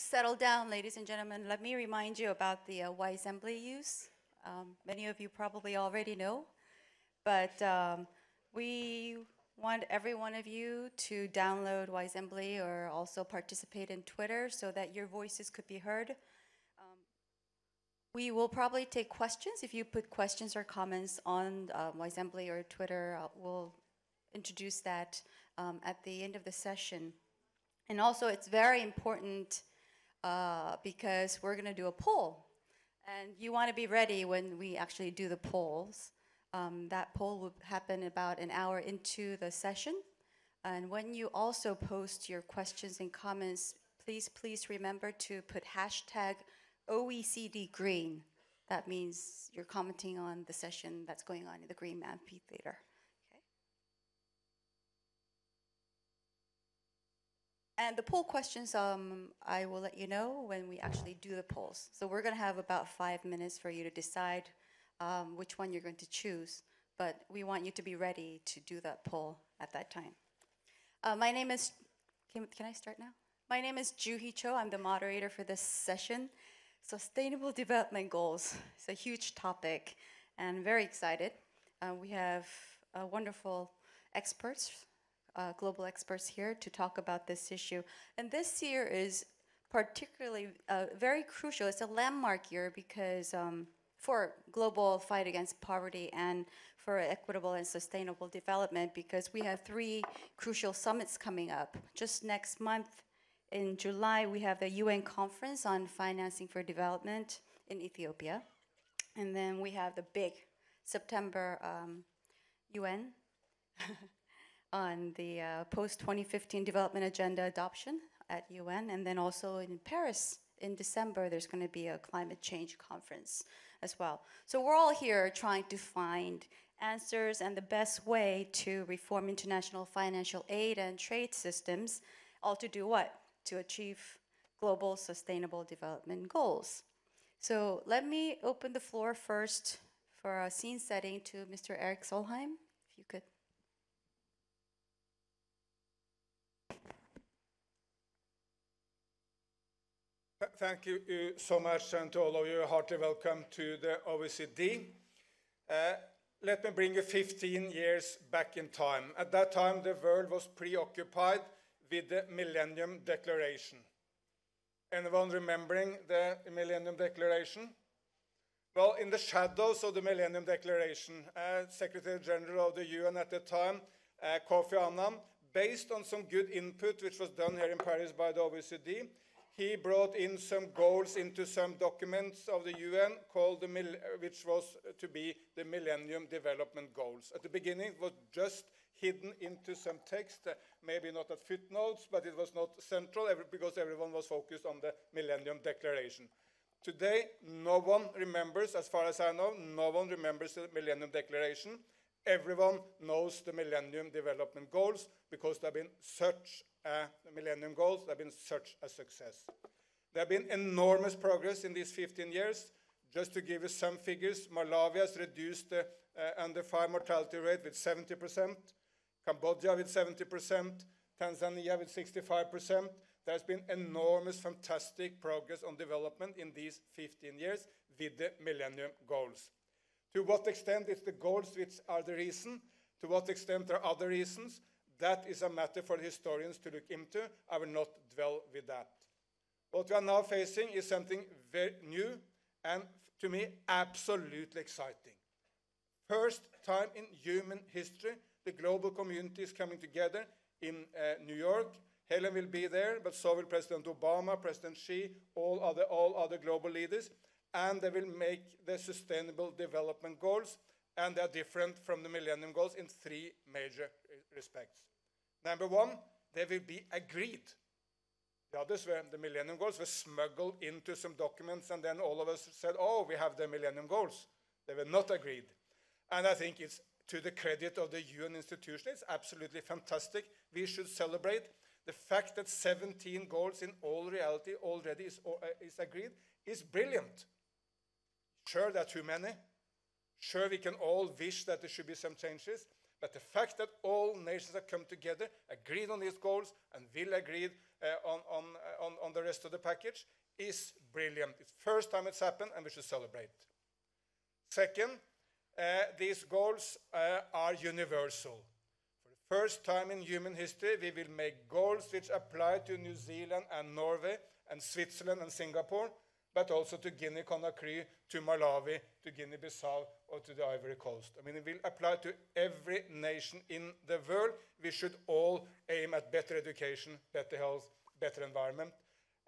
settle down, ladies and gentlemen, let me remind you about the Y-Assembly use. Many of you probably already know, but we want every one of you to download Y-Assembly or also participate in Twitter so that your voices could be heard. We will probably take questions. If you put questions or comments on Y-Assembly or Twitter, we'll introduce that at the end of the session. And also, it's very important because we're going to do a poll. And you want to be ready when we actually do the polls. That poll will happen about an hour into the session. And when you also post your questions and comments, please remember to put hashtag OECD Green. That means you're commenting on the session that's going on in the Green Amphitheater. And the poll questions, I will let you know when we actually do the polls. So we're going to have about 5 minutes for you to decide which one you're going to choose. But we want you to be ready to do that poll at that time. My name is, can I start now? My name is Joo-hee Cho. I'm the moderator for this session. Sustainable Development Goals. It's a huge topic and very excited. We have wonderful experts, global experts here to talk about this issue. And this year is particularly very crucial. It's a landmark year because for global fight against poverty and for equitable and sustainable development, because we have 3 crucial summits coming up. Just next month in July, we have the UN conference on financing for development in Ethiopia. And then we have the big September UN on the post-2015 development agenda adoption at UN. And then also in Paris in December, there's going to be a climate change conference as well. So we're all here trying to find answers and the best way to reform international financial aid and trade systems, all to do what? To achieve global sustainable development goals. So let me open the floor first for a scene setting to Mr. Eric Solheim, if you could. Thank you so much, and to all of you, heartily welcome to the OECD. Let me bring you 15 years back in time. At that time, the world was preoccupied with the Millennium Declaration. Anyone remembering the Millennium Declaration? Well, in the shadows of the Millennium Declaration, Secretary General of the UN at the time, Kofi Annan, based on some good input which was done here in Paris by the OECD, he brought in some goals into some documents of the UN called which was to be the Millennium Development Goals. At the beginning, it was just hidden into some text, maybe not at footnotes, but it was not central because everyone was focused on the Millennium Declaration. Today, no one remembers, as far as I know, no one remembers the Millennium Declaration. Everyone knows the Millennium Development Goals because there have been such Millennium Goals, there have been such a success. There have been enormous progress in these 15 years. Just to give you some figures, Malawi has reduced the under 5 mortality rate with 70%, Cambodia with 70%, Tanzania with 65%. There's been enormous, fantastic progress on development in these 15 years with the Millennium Goals. To what extent it's the goals which are the reason, to what extent there are other reasons, that is a matter for historians to look into. I will not dwell with that. What we are now facing is something very new and, to me, absolutely exciting. First time in human history, the global community is coming together in New York. Helen will be there, but so will President Obama, President Xi, all other global leaders, and they will make the Sustainable Development Goals, and they are different from the Millennium Goals in 3 major respects. Number 1, they will be agreed. The others were, the Millennium Goals were smuggled into some documents, and then all of us said, oh, we have the Millennium Goals. They were not agreed. And I think it's to the credit of the UN institution. It's absolutely fantastic. We should celebrate the fact that 17 goals in all reality already is agreed is brilliant. Sure, there are too many. Sure, we can all wish that there should be some changes. But the fact that all nations have come together, agreed on these goals, and will agree on the rest of the package is brilliant. It's the first time it's happened, and we should celebrate. Second, these goals are universal. For the first time in human history, we will make goals which apply to New Zealand and Norway and Switzerland and Singapore, but also to Guinea-Conakry, to Malawi, to Guinea-Bissau, or to the Ivory Coast. I mean, it will apply to every nation in the world. We should all aim at better education, better health, better environment.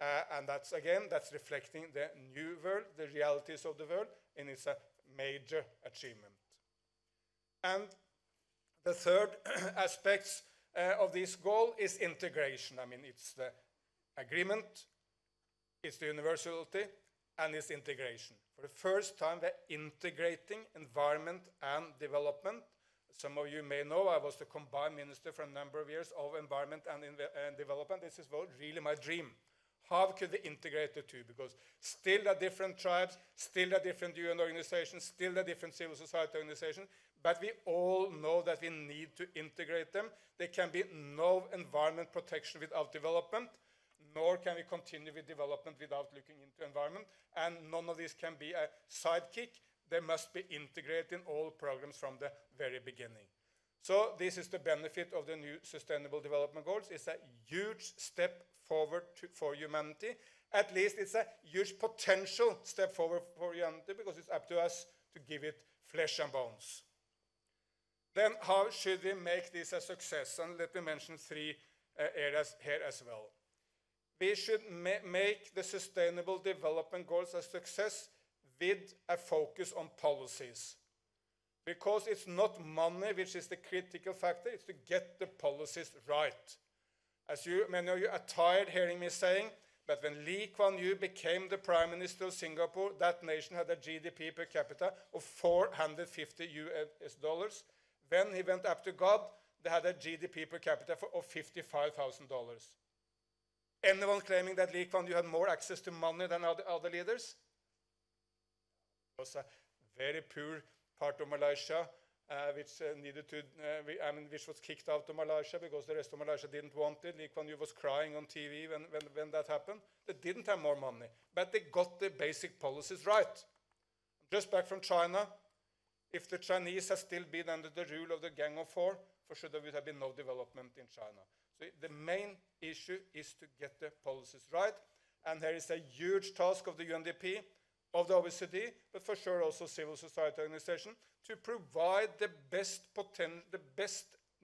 And that's, again, that's reflecting the new world, the realities of the world, and it's a major achievement. And the third aspect of this goal is integration. I mean, it's the agreement, it's the universality, and it's integration. For the first time, we're integrating environment and development. Some of you may know I was the combined minister for a number of years of environment and development. This is really my dream. How could we integrate the two? Because still there are different tribes, still there are different UN organizations, still there are different civil society organizations, but we all know that we need to integrate them. There can be no environment protection without development, nor can we continue with development without looking into environment, and none of these can be a sidekick. They must be integrated in all programs from the very beginning. So this is the benefit of the new Sustainable Development Goals. It's a huge step forward for humanity. At least it's a huge potential step forward for humanity, because it's up to us to give it flesh and bones. Then how should we make this a success? And let me mention three areas here as well. We should make the Sustainable Development Goals a success with a focus on policies. Because it's not money which is the critical factor, it's to get the policies right. As many of you are tired hearing me saying, but when Lee Kuan Yew became the Prime Minister of Singapore, that nation had a GDP per capita of $450 US. When he went up to God, they had a GDP per capita of $55,000. Anyone claiming that Lee Kuan Yew had more access to money than other leaders? It was a very poor part of Malaysia, which was kicked out of Malaysia because the rest of Malaysia didn't want it. Lee Kuan Yew was crying on TV when that happened. They didn't have more money, but they got the basic policies right. Just back from China, if the Chinese had still been under the rule of the Gang of Four, for sure there would have been no development in China. So the main issue is to get the policies right, and there is a huge task of the UNDP, of the OECD, but for sure also civil society organization, to provide the best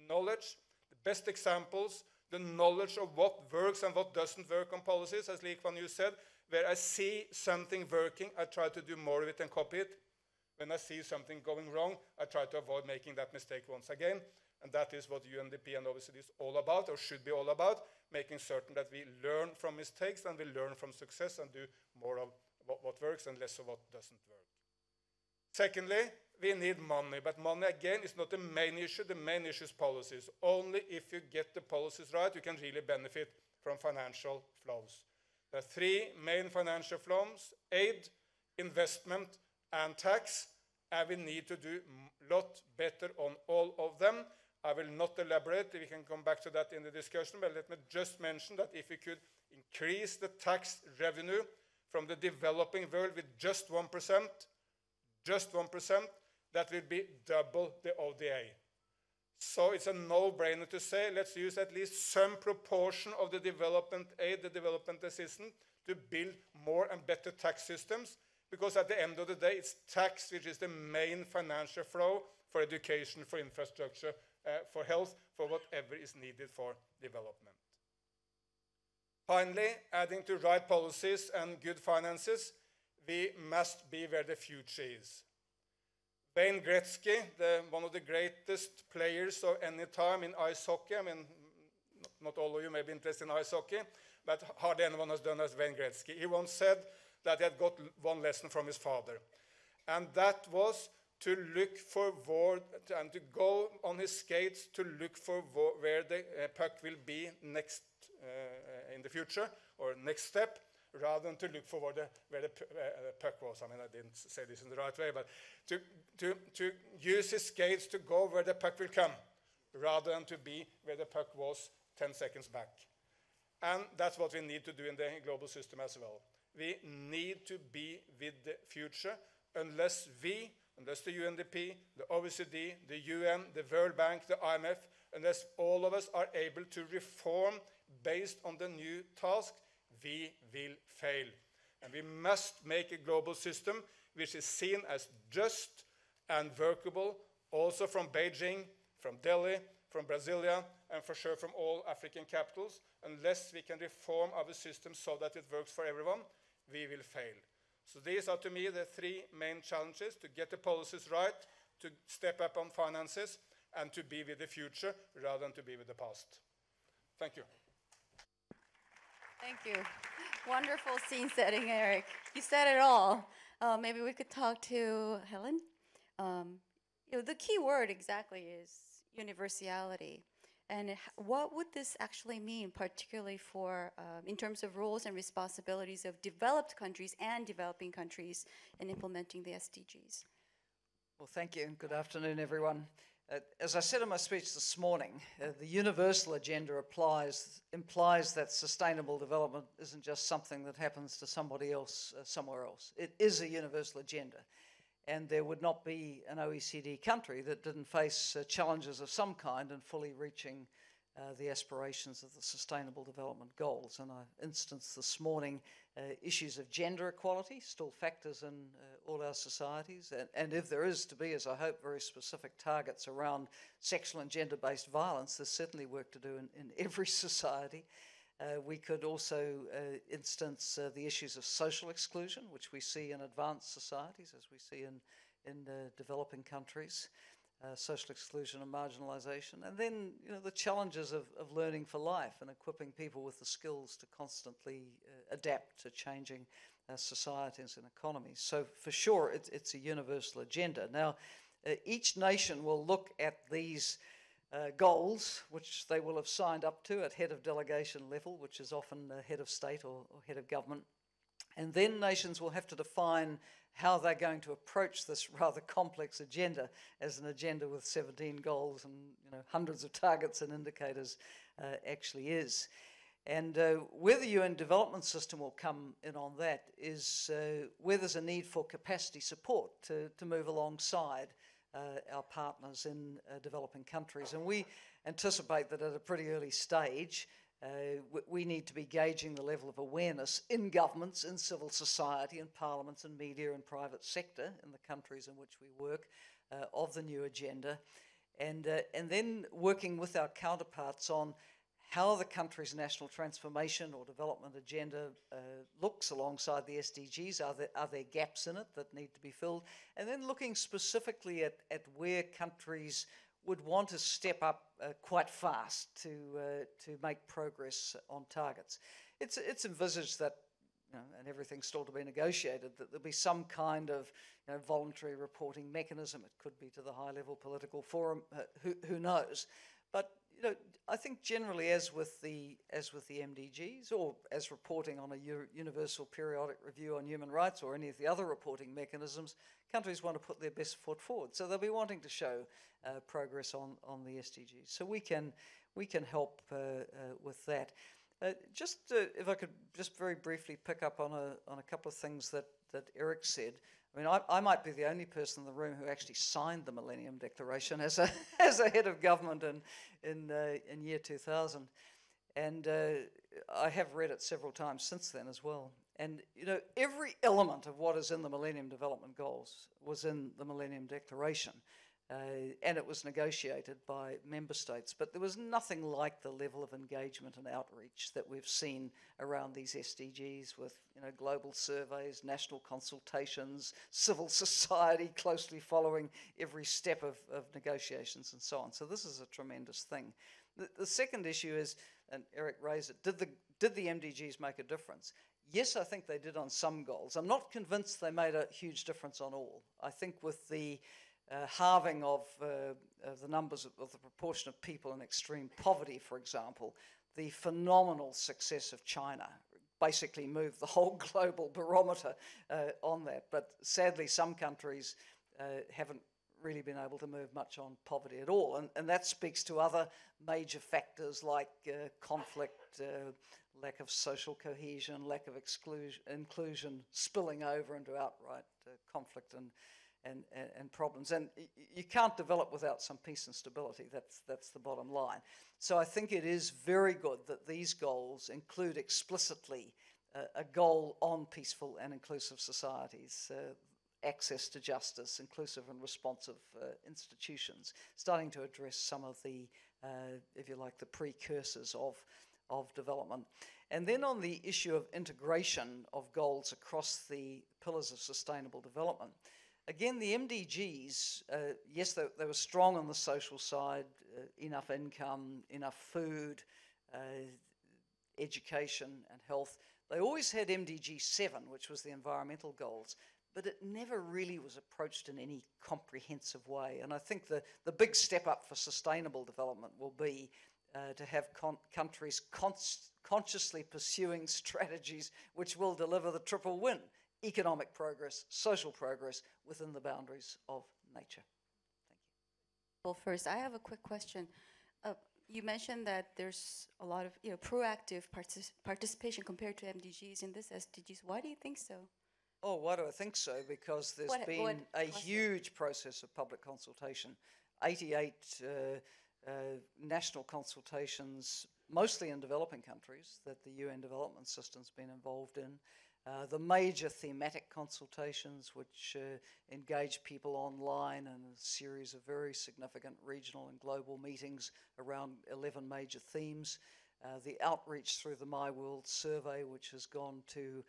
knowledge, the best examples, the knowledge of what works and what doesn't work on policies. As Lee Kuan Yew said, where I see something working, I try to do more of it and copy it. When I see something going wrong, I try to avoid making that mistake once again. And that is what UNDP and OECD is all about, or should be all about, making certain that we learn from mistakes and we learn from success and do more of what works and less of what doesn't work. Secondly, we need money, but money again is not the main issue. The main issue is policies. Only if you get the policies right, you can really benefit from financial flows. There are three main financial flows: aid, investment, and tax, and we need to do a lot better on all of them. I will not elaborate, we can come back to that in the discussion, but let me just mention that if we could increase the tax revenue from the developing world with just 1%, that will be double the ODA. So it's a no-brainer to say, let's use at least some proportion of the development aid, the development assistance, to build more and better tax systems, because at the end of the day, it's tax which is the main financial flow for education, for infrastructure, for health, for whatever is needed for development. Finally, adding to right policies and good finances, we must be where the future is. Wayne Gretzky, one of the greatest players of any time in ice hockey, I mean, not all of you may be interested in ice hockey, but hardly anyone has done as Wayne Gretzky. He once said that he had got one lesson from his father, and that was to look forward and to go on his skates to look for where the puck will be next in the future, or next step, rather than to look for where the puck was. I mean, I didn't say this in the right way, but to use his skates to go where the puck will come, rather than to be where the puck was 10 seconds back. And that's what we need to do in the global system as well. We need to be with the future. Unless the UNDP, the OECD, the UN, the World Bank, the IMF, unless all of us are able to reform based on the new task, we will fail. And we must make a global system which is seen as just and workable, also from Beijing, from Delhi, from Brasilia, and for sure from all African capitals. Unless we can reform our system so that it works for everyone, we will fail. So these are, to me, the three main challenges: to get the policies right, to step up on finances, and to be with the future rather than to be with the past. Thank you. Thank you. Wonderful scene setting, Eric. You said it all. Maybe we could talk to Helen. The key word exactly is universality. And what would this actually mean, particularly for, in terms of roles and responsibilities of developed countries and developing countries in implementing the SDGs? Well, thank you, and good afternoon, everyone. As I said in my speech this morning, the universal agenda implies that sustainable development isn't just something that happens to somebody else somewhere else. It is a universal agenda. And there would not be an OECD country that didn't face challenges of some kind in fully reaching the aspirations of the Sustainable Development Goals. And I instanced this morning issues of gender equality, still factors in all our societies. And if there is to be, as I hope, very specific targets around sexual and gender-based violence, there's certainly work to do in every society. We could also instance the issues of social exclusion, which we see in advanced societies, as we see in developing countries, social exclusion and marginalisation. And then, the challenges of learning for life and equipping people with the skills to constantly adapt to changing societies and economies. So for sure, it's a universal agenda. Now, each nation will look at these goals, which they will have signed up to at head of delegation level, which is often head of state or head of government. And then nations will have to define how they're going to approach this rather complex agenda as an agenda with 17 goals and hundreds of targets and indicators actually is. And where the UN development system will come in on that is where there's a need for capacity support to move alongside our partners in developing countries. And we anticipate that at a pretty early stage, we need to be gauging the level of awareness in governments, in civil society, in parliaments, and media and private sector in the countries in which we work of the new agenda, and then working with our counterparts on how the country's national transformation or development agenda looks alongside the SDGs. Are there gaps in it that need to be filled? And then looking specifically at where countries would want to step up quite fast to make progress on targets. It's envisaged that, and everything's still to be negotiated, that there'll be some kind of voluntary reporting mechanism. It could be to the high-level political forum. Who knows? But I think generally, as with the MDGs, or as reporting on a universal periodic review on human rights, or any of the other reporting mechanisms, countries want to put their best foot forward. So they'll be wanting to show progress on the SDGs. So we can help with that. If I could just very briefly pick up on a couple of things that Eric said. I mean, I might be the only person in the room who actually signed the Millennium Declaration as a head of government in year 2000, and I have read it several times since then as well. And every element of what is in the Millennium Development Goals was in the Millennium Declaration, and it was negotiated by member states. But there was nothing like the level of engagement and outreach that we've seen around these SDGs, with global surveys, national consultations, civil society closely following every step of negotiations and so on. So this is a tremendous thing. The second issue is, and Eric raised it, did the MDGs make a difference? Yes, I think they did on some goals. I'm not convinced they made a huge difference on all. I think with the halving of the numbers of the proportion of people in extreme poverty, for example, the phenomenal success of China basically moved the whole global barometer on that. But sadly, some countries haven't really been able to move much on poverty at all. And that speaks to other major factors like conflict, lack of social cohesion, lack of inclusion, spilling over into outright conflict and problems. And you can't develop without some peace and stability. That's the bottom line. So I think it is very good that these goals include explicitly a goal on peaceful and inclusive societies, access to justice, inclusive and responsive institutions, starting to address some of the, if you like, the precursors of development. And then on the issue of integration of goals across the pillars of sustainable development, again, the MDGs, yes, they were strong on the social side, enough income, enough food, education and health. They always had MDG 7, which was the environmental goals, but it never really was approached in any comprehensive way. And I think the big step up for sustainable development will be to have countries consciously pursuing strategies which will deliver the triple win: economic progress, social progress within the boundaries of nature. Thank you. Well, first, I have a quick question. You mentioned that there's a lot of proactive participation compared to MDGs in this SDGs. Why do you think so? Oh, why do I think so? Because there's been a huge process of public consultation. 88 national consultations, mostly in developing countries, that the UN Development System's been involved in. The major thematic consultations, which engage people online, and a series of very significant regional and global meetings around 11 major themes. The outreach through the My World survey, which has gone to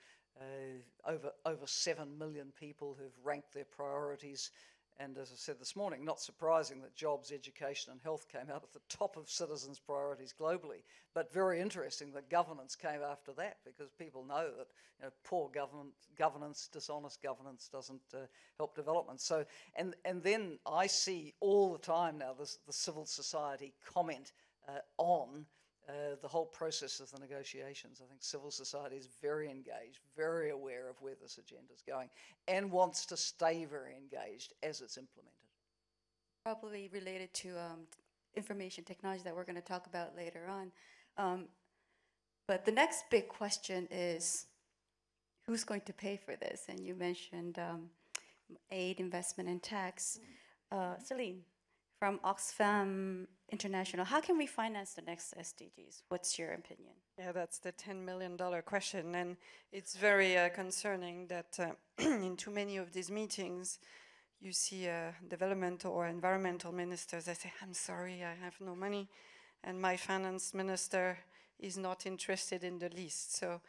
over 7 million people who've ranked their priorities. And as I said this morning, not surprising that jobs, education and health came out at the top of citizens' priorities globally, but very interesting that governance came after that, because people know that poor governance, dishonest governance doesn't help development. So, and then I see all the time now the civil society comment on the whole process of the negotiations. I think civil society is very engaged, very aware of where this agenda is going, and wants to stay very engaged as it's implemented. Probably related to information technology that we're going to talk about later on. But the next big question is, who's going to pay for this? And you mentioned aid, investment, and tax. Celine, from Oxfam International, how can we finance the next SDGs? What's your opinion? Yeah, that's the $10 million question. And it's very concerning that in too many of these meetings, you see developmental or environmental ministers, they say, I'm sorry, I have no money. And my finance minister is not interested in the least. So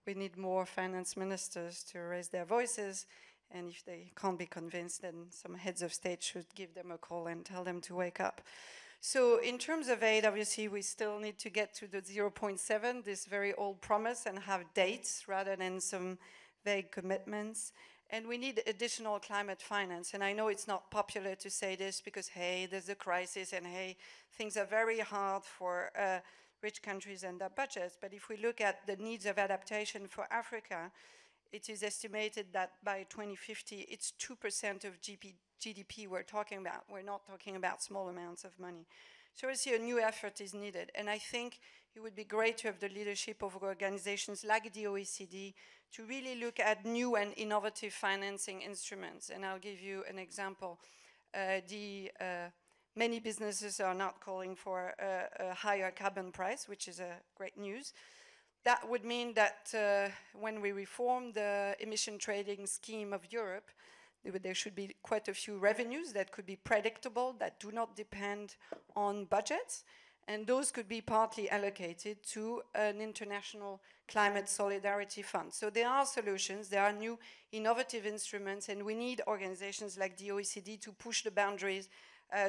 we need more finance ministers to raise their voices. And if they can't be convinced, then some heads of state should give them a call and tell them to wake up. So in terms of aid, obviously, we still need to get to the 0.7, this very old promise, and have dates rather than some vague commitments. And we need additional climate finance. And I know it's not popular to say this because, hey, there's a crisis, and hey, things are very hard for rich countries and their budgets. But if we look at the needs of adaptation for Africa, it is estimated that by 2050, it's 2% of GDP we're talking about. We're not talking about small amounts of money. So obviously a new effort is needed. And I think it would be great to have the leadership of organizations like the OECD to really look at new and innovative financing instruments. And I'll give you an example. Many businesses are not calling for a higher carbon price, which is great news. That would mean that when we reform the emission trading scheme of Europe, there should be quite a few revenues that could be predictable, that do not depend on budgets, and those could be partly allocated to an international climate solidarity fund. So there are solutions, there are new innovative instruments, and we need organizations like the OECD to push the boundaries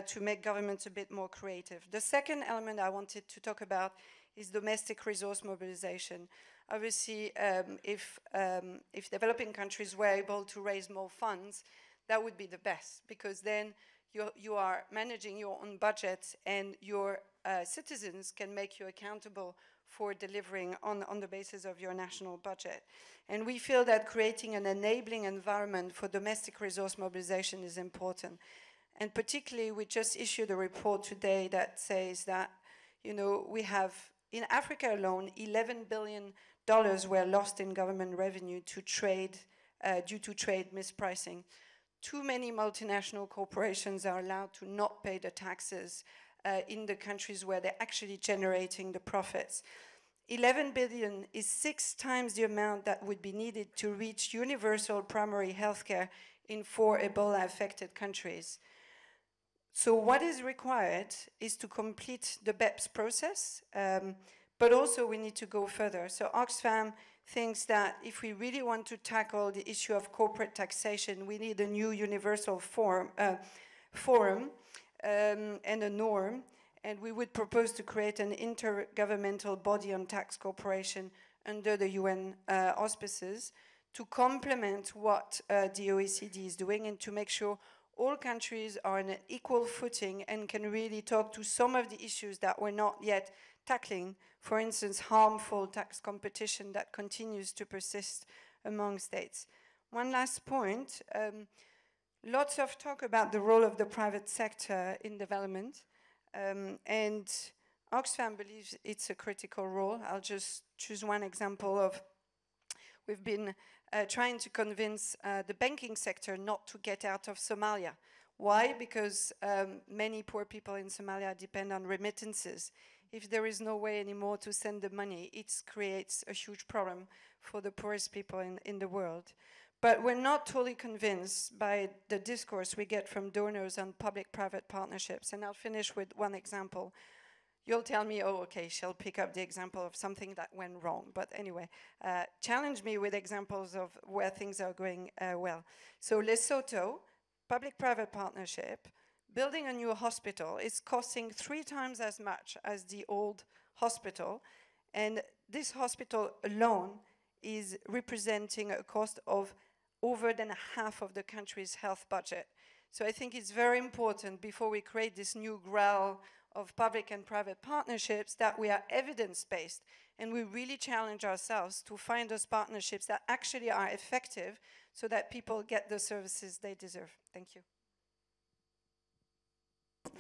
to make governments a bit more creative. The second element I wanted to talk about is domestic resource mobilization. Obviously, if developing countries were able to raise more funds, that would be the best, because then you are managing your own budget, and your citizens can make you accountable for delivering on the basis of your national budget. And we feel that creating an enabling environment for domestic resource mobilization is important. And particularly, we just issued a report today that says that, you know, we have, in Africa alone, $11 billion were lost in government revenue to trade, due to trade mispricing. Too many multinational corporations are allowed to not pay the taxes in the countries where they're actually generating the profits. 11 billion is 6 times the amount that would be needed to reach universal primary healthcare in 4 Ebola-affected countries. So what is required is to complete the BEPS process, but also we need to go further. So Oxfam thinks that if we really want to tackle the issue of corporate taxation, we need a new universal forum and a norm, and we would propose to create an intergovernmental body on tax cooperation under the UN auspices to complement what the OECD is doing and to make sure all countries are on an equal footing and can really talk to some of the issues that we're not yet tackling. For instance, harmful tax competition that continues to persist among states. One last point, lots of talk about the role of the private sector in development, and Oxfam believes it's a critical role. I'll just choose one example of, we've been trying to convince the banking sector not to get out of Somalia. Why? Because many poor people in Somalia depend on remittances. If there is no way anymore to send the money, it creates a huge problem for the poorest people in the world. But we're not totally convinced by the discourse we get from donors on public-private partnerships. And I'll finish with one example. You'll tell me, oh, okay, she'll pick up the example of something that went wrong. But anyway, challenge me with examples of where things are going well. So Lesotho, public-private partnership, building a new hospital is costing 3 times as much as the old hospital. And this hospital alone is representing a cost of over than half of the country's health budget. So I think it's very important before we create this new growl of public and private partnerships that we are evidence-based and we really challenge ourselves to find those partnerships that actually are effective so that people get the services they deserve. Thank you. And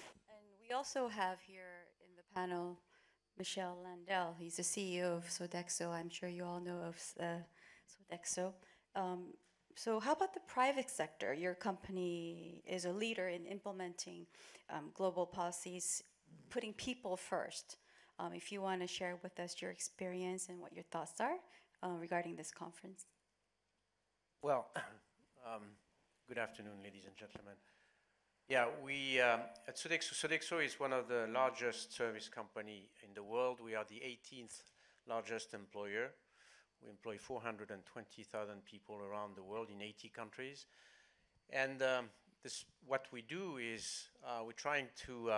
we also have here in the panel Michel Landel. He's the CEO of Sodexo. I'm sure you all know of Sodexo. So how about the private sector? Your company is a leader in implementing global policies, putting people first. If you want to share with us your experience and what your thoughts are regarding this conference. Well, good afternoon, ladies and gentlemen. Yeah, we at Sodexo is one of the largest service company in the world. We are the 18th largest employer. We employ 420,000 people around the world in 80 countries. And what we do is we're trying to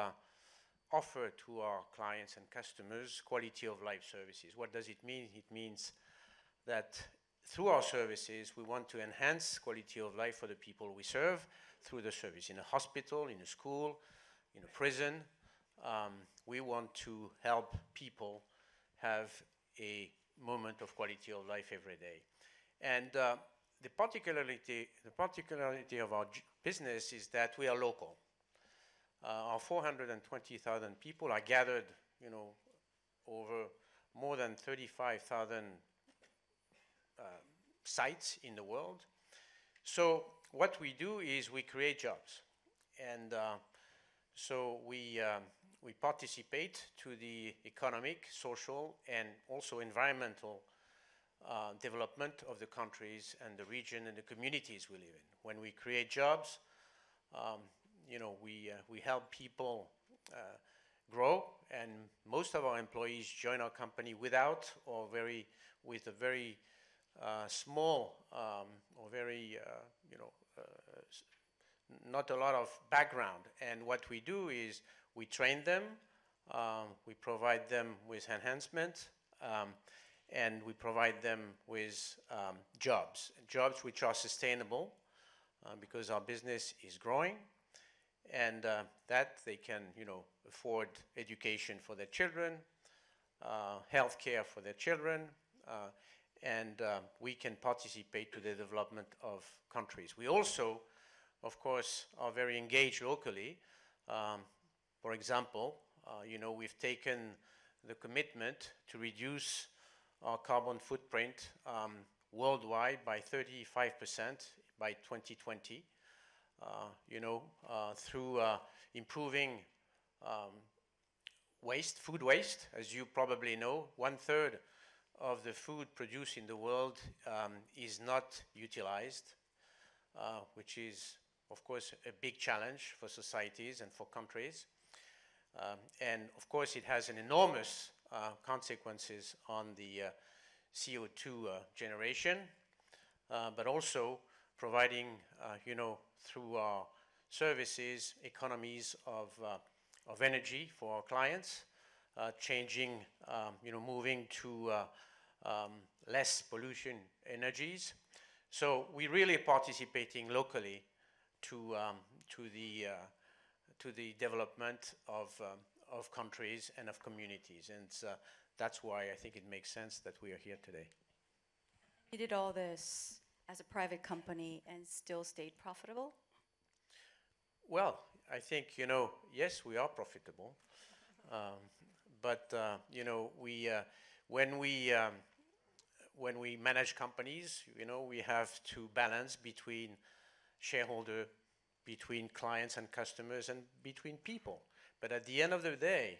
offer to our clients and customers quality of life services. What does it mean? It means that through our services, we want to enhance quality of life for the people we serve through the service. In a hospital, in a school, in a prison, we want to help people have a moment of quality of life every day. And the particularity of our business is that we are local. Our 420,000 people are gathered, over more than 35,000 sites in the world. So what we do is we create jobs. And so we participate to the economic, social, and also environmental development of the countries and the region and the communities we live in. When we create jobs, we help people grow, and most of our employees join our company with a very small or very, not a lot of background. And what we do is we train them, we provide them with enhancement, and we provide them with jobs which are sustainable because our business is growing, and that they can, afford education for their children, health care for their children, and we can participate to the development of countries. We also of course, are very engaged locally. For example, we've taken the commitment to reduce our carbon footprint worldwide by 35% by 2020, through improving food waste. As you probably know, 1/3 of the food produced in the world is not utilized, which is, of course, a big challenge for societies and for countries. And of course, it has an enormous consequences on the CO2 generation, but also providing, through our services, economies of energy for our clients, changing, moving to less pollution energies. So we're really participating locally to the development of countries and of communities, and that's why I think it makes sense that we are here today. You did all this as a private company and still stayed profitable? Well, I think, yes, we are profitable, but when we manage companies, we have to balance between shareholder, between clients and customers, and between people. But at the end of the day,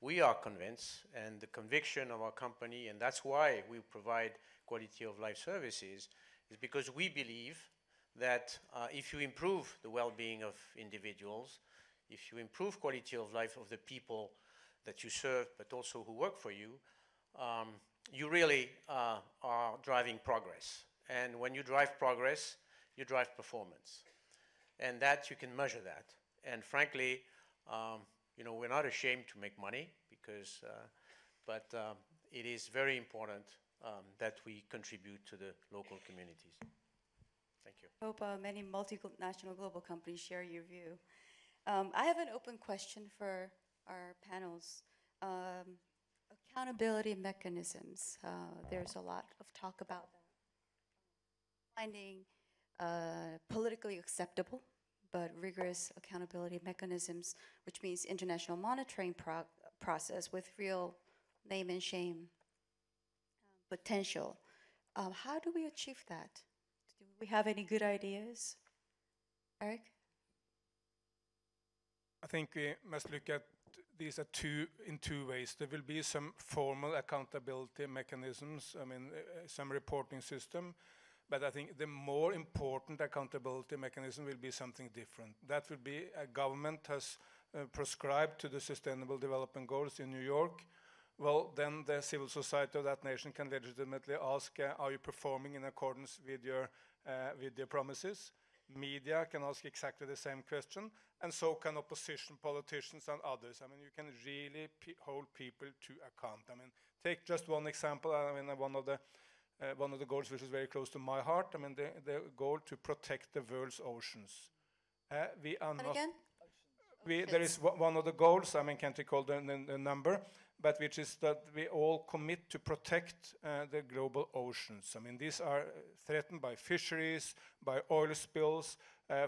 we are convinced, and the conviction of our company, and that's why we provide quality of life services, is because we believe that if you improve the well-being of individuals, if you improve quality of life of the people that you serve, but also who work for you, you really are driving progress. And when you drive progress, you drive performance. And that, you can measure that. And frankly, we're not ashamed to make money, but it is very important that we contribute to the local communities. Thank you. I hope many multinational global companies share your view. I have an open question for our panels. Accountability mechanisms. There's a lot of talk about that. Finding politically acceptable but rigorous accountability mechanisms, which means international monitoring process with real name and shame potential. How do we achieve that? Do we have any good ideas? Eric? I think we must look at these in two ways. There will be some formal accountability mechanisms, some reporting system, but I think the more important accountability mechanism will be something different. That will be a government has prescribed to the Sustainable Development Goals in New York. Well, then the civil society of that nation can legitimately ask, are you performing in accordance with your promises? Media can ask exactly the same question, and so can opposition politicians and others. You can really hold people to account. Take just one example. One of the goals which is very close to my heart. The goal to protect the world's oceans. We are not. Again? There is one of the goals. Can't recall the number, but which is that we all commit to protect the global oceans. These are threatened by fisheries, by oil spills,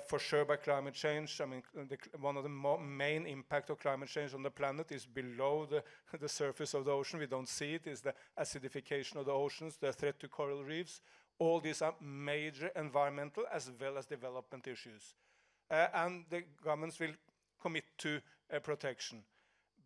for sure by climate change. One of the main impact of climate change on the planet is below the surface of the ocean. We don't see it. Is the acidification of the oceans, the threat to coral reefs. All these are major environmental as well as development issues. And the governments will commit to protection.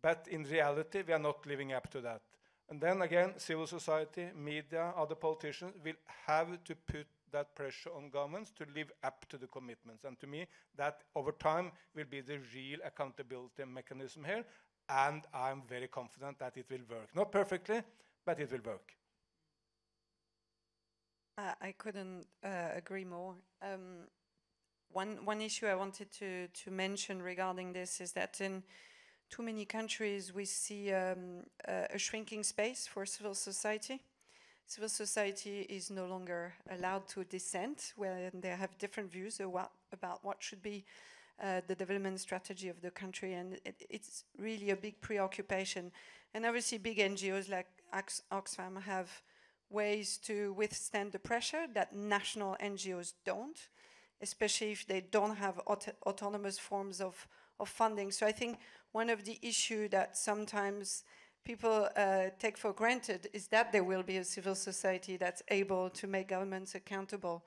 But in reality, we are not living up to that. And then again, civil society, media, other politicians will have to put that pressure on governments to live up to the commitments. And to me, that over time will be the real accountability mechanism here. And I'm very confident that it will work. Not perfectly, but it will work. I couldn't agree more. One issue I wanted to mention regarding this is that in too many countries we see a shrinking space for civil society. Civil society is no longer allowed to dissent, where they have different views about what should be the development strategy of the country, and it's really a big preoccupation. And obviously big NGOs like Oxfam have ways to withstand the pressure that national NGOs don't. especially if they don't have autonomous forms of funding. So I think one of the issues that sometimes people take for granted is that there will be a civil society that's able to make governments accountable.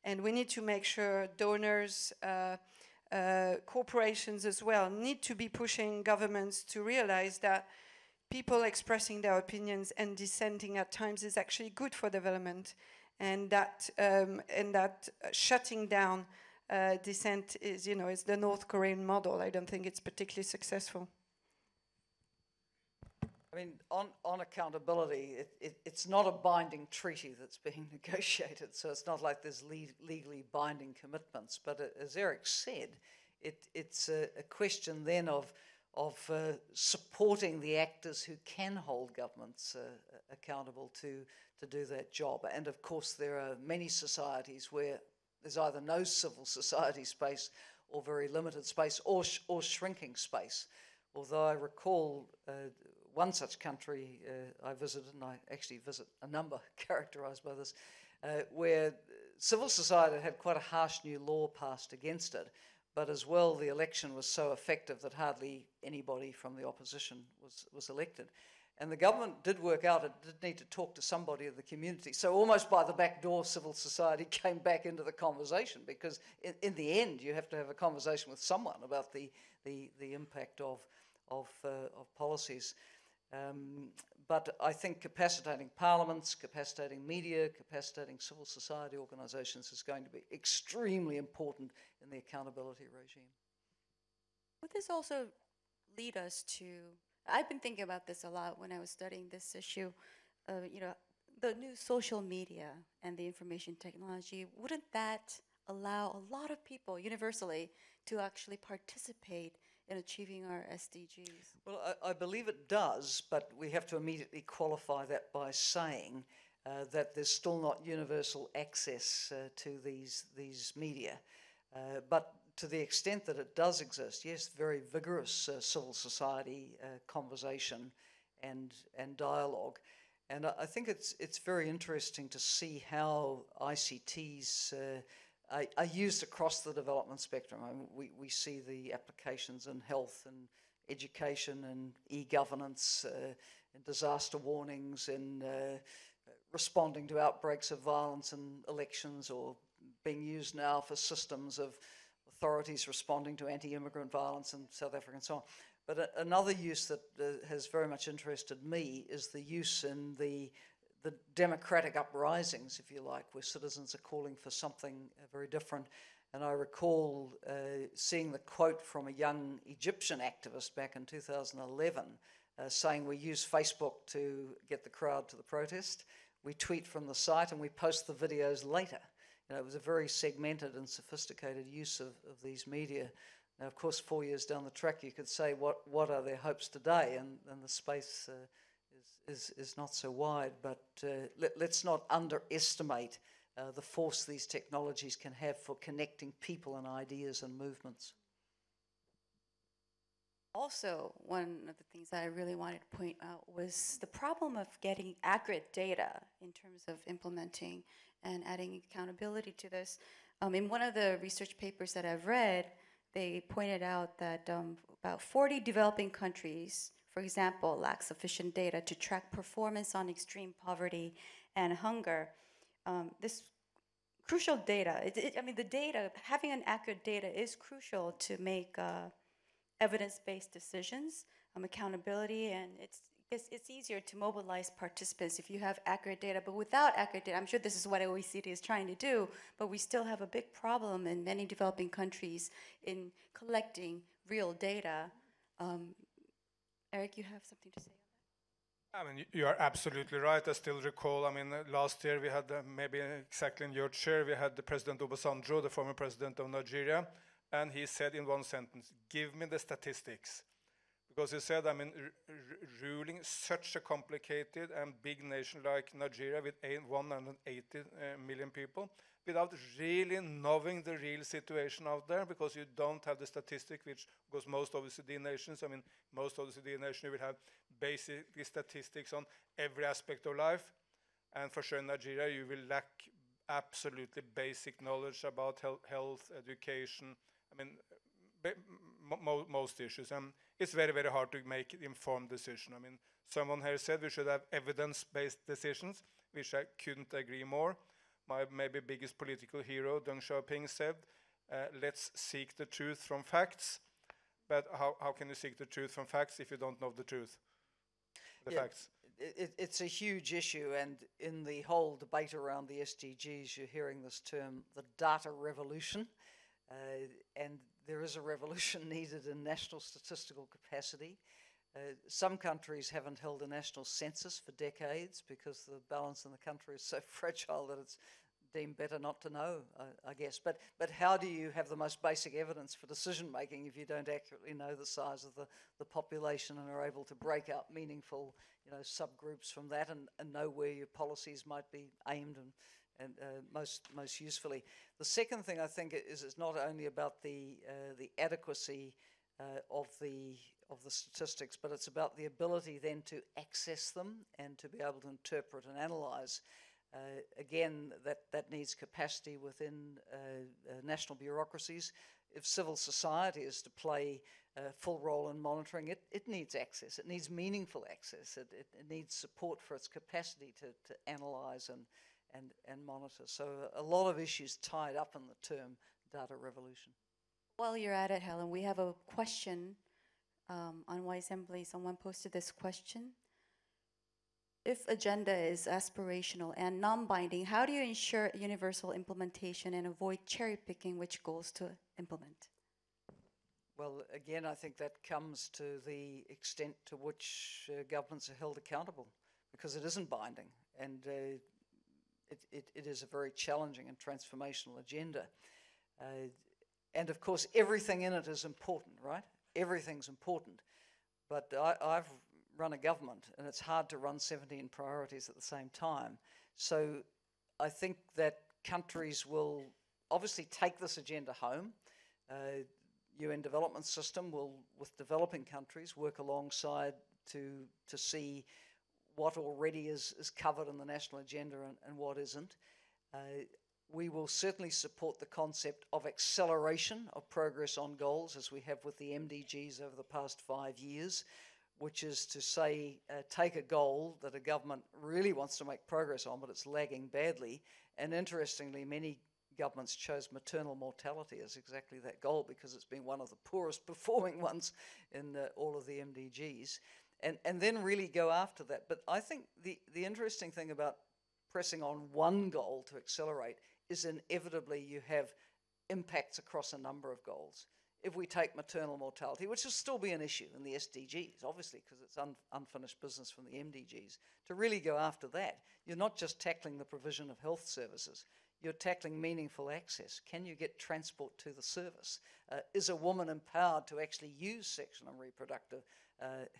And we need to make sure donors, corporations as well, need to be pushing governments to realize that people expressing their opinions and dissenting at times is actually good for development, and that shutting down dissent is, is the North Korean model. I don't think it's particularly successful. I mean, on accountability, it's not a binding treaty that's being negotiated, so it's not like there's legally binding commitments. But as Eric said, it's a question then of supporting the actors who can hold governments accountable to do that job. And of course, there are many societies where there's either no civil society space or very limited space or shrinking space. Although I recall one such country I visited, and I actually visit a number characterised by this, where civil society had quite a harsh new law passed against it, but as well the election was so effective that hardly anybody from the opposition was elected. And the government did work out it did need to talk to somebody in the community. So almost by the back door, civil society came back into the conversation, because in the end you have to have a conversation with someone about the impact of policies. But I think capacitating parliaments, capacitating media, capacitating civil society organisations is going to be extremely important in the accountability regime. Would this also lead us to, I've been thinking about this a lot when I was studying this issue, the new social media and the information technology, wouldn't that allow a lot of people universally to actually participate in achieving our SDGs? Well, I believe it does, but we have to immediately qualify that by saying that there's still not universal access to these media. But to the extent that it does exist, yes, very vigorous civil society conversation and dialogue. And I think it's very interesting to see how ICTs are used across the development spectrum. I mean, we see the applications in health and education and e-governance, in disaster warnings, in responding to outbreaks of violence in elections, or being used now for systems of authorities responding to anti-immigrant violence in South Africa and so on. But another use that has very much interested me is the use in the democratic uprisings, if you like, where citizens are calling for something very different. And I recall seeing the quote from a young Egyptian activist back in 2011 saying, we use Facebook to get the crowd to the protest, we tweet from the site, and we post the videos later. It was a very segmented and sophisticated use of these media. Now, of course, 4 years down the track, you could say, what are their hopes today? And the space is not so wide, but let's not underestimate the force these technologies can have for connecting people and ideas and movements. Also, one of the things that I really wanted to point out was the problem of getting accurate data in terms of implementing and adding accountability to this. In one of the research papers that I've read, they pointed out that about 40 developing countries, for example, lack sufficient data to track performance on extreme poverty and hunger. This crucial data, the data, having an accurate data is crucial to make evidence-based decisions, accountability, and it's easier to mobilize participants if you have accurate data. But without accurate data, I'm sure this is what OECD is trying to do, but we still have a big problem in many developing countries in collecting real data. Eric, you have something to say on that? I mean, you are absolutely right. I still recall, last year we had, maybe exactly in your chair, we had the President Obasanjo, the former president of Nigeria, and he said in one sentence, give me the statistics. Because he said, ruling such a complicated and big nation like Nigeria with 180 million people, without really knowing the real situation out there, because you don't have the statistic, which goes most OECD nations. Most OECD nations will have basic statistics on every aspect of life. And for sure in Nigeria, you will lack absolutely basic knowledge about health, education, I mean, most issues. And it's very, very hard to make informed decision. I mean, someone here said we should have evidence-based decisions, which I couldn't agree more. My maybe biggest political hero, Deng Xiaoping, said, let's seek the truth from facts. But how can you seek the truth from facts if you don't know the truth? The facts. It's a huge issue, and in the whole debate around the SDGs, you're hearing this term, the data revolution, and there is a revolution needed in national statistical capacity. Some countries haven't held a national census for decades because the balance in the country is so fragile that it's deemed better not to know, I guess. But how do you have the most basic evidence for decision making if you don't accurately know the size of the population and are able to break out meaningful, subgroups from that and know where your policies might be aimed and most usefully. The second thing I think is it's not only about the adequacy of the statistics, but it's about the ability then to access them and to be able to interpret and analyse. Again, that needs capacity within national bureaucracies. If civil society is to play a full role in monitoring, it needs access. It needs meaningful access. It needs support for its capacity to analyse and monitor. So a lot of issues tied up in the term data revolution. While you're at it, Helen, we have a question on Y Assembly. Someone posted this question. If agenda is aspirational and non-binding, how do you ensure universal implementation and avoid cherry picking which goals to implement? Well, again, I think that comes to the extent to which governments are held accountable, because it isn't binding, and it is a very challenging and transformational agenda. And of course, everything in it is important, right? Everything's important. But I've run a government, and it's hard to run 17 priorities at the same time. So I think that countries will obviously take this agenda home. UN Development System will, with developing countries, work alongside to see what already is covered in the national agenda and what isn't. We will certainly support the concept of acceleration of progress on goals, as we have with the MDGs over the past 5 years, which is to say, take a goal that a government really wants to make progress on, but it's lagging badly. And interestingly, many governments chose maternal mortality as exactly that goal because it's been one of the poorest performing ones in all of the MDGs. And then really go after that. But I think the interesting thing about pressing on one goal to accelerate is inevitably you have impacts across a number of goals. If we take maternal mortality, which will still be an issue in the SDGs, obviously, because it's unfinished business from the MDGs, to really go after that, you're not just tackling the provision of health services, you're tackling meaningful access. Can you get transport to the service? Is a woman empowered to actually use sexual and reproductive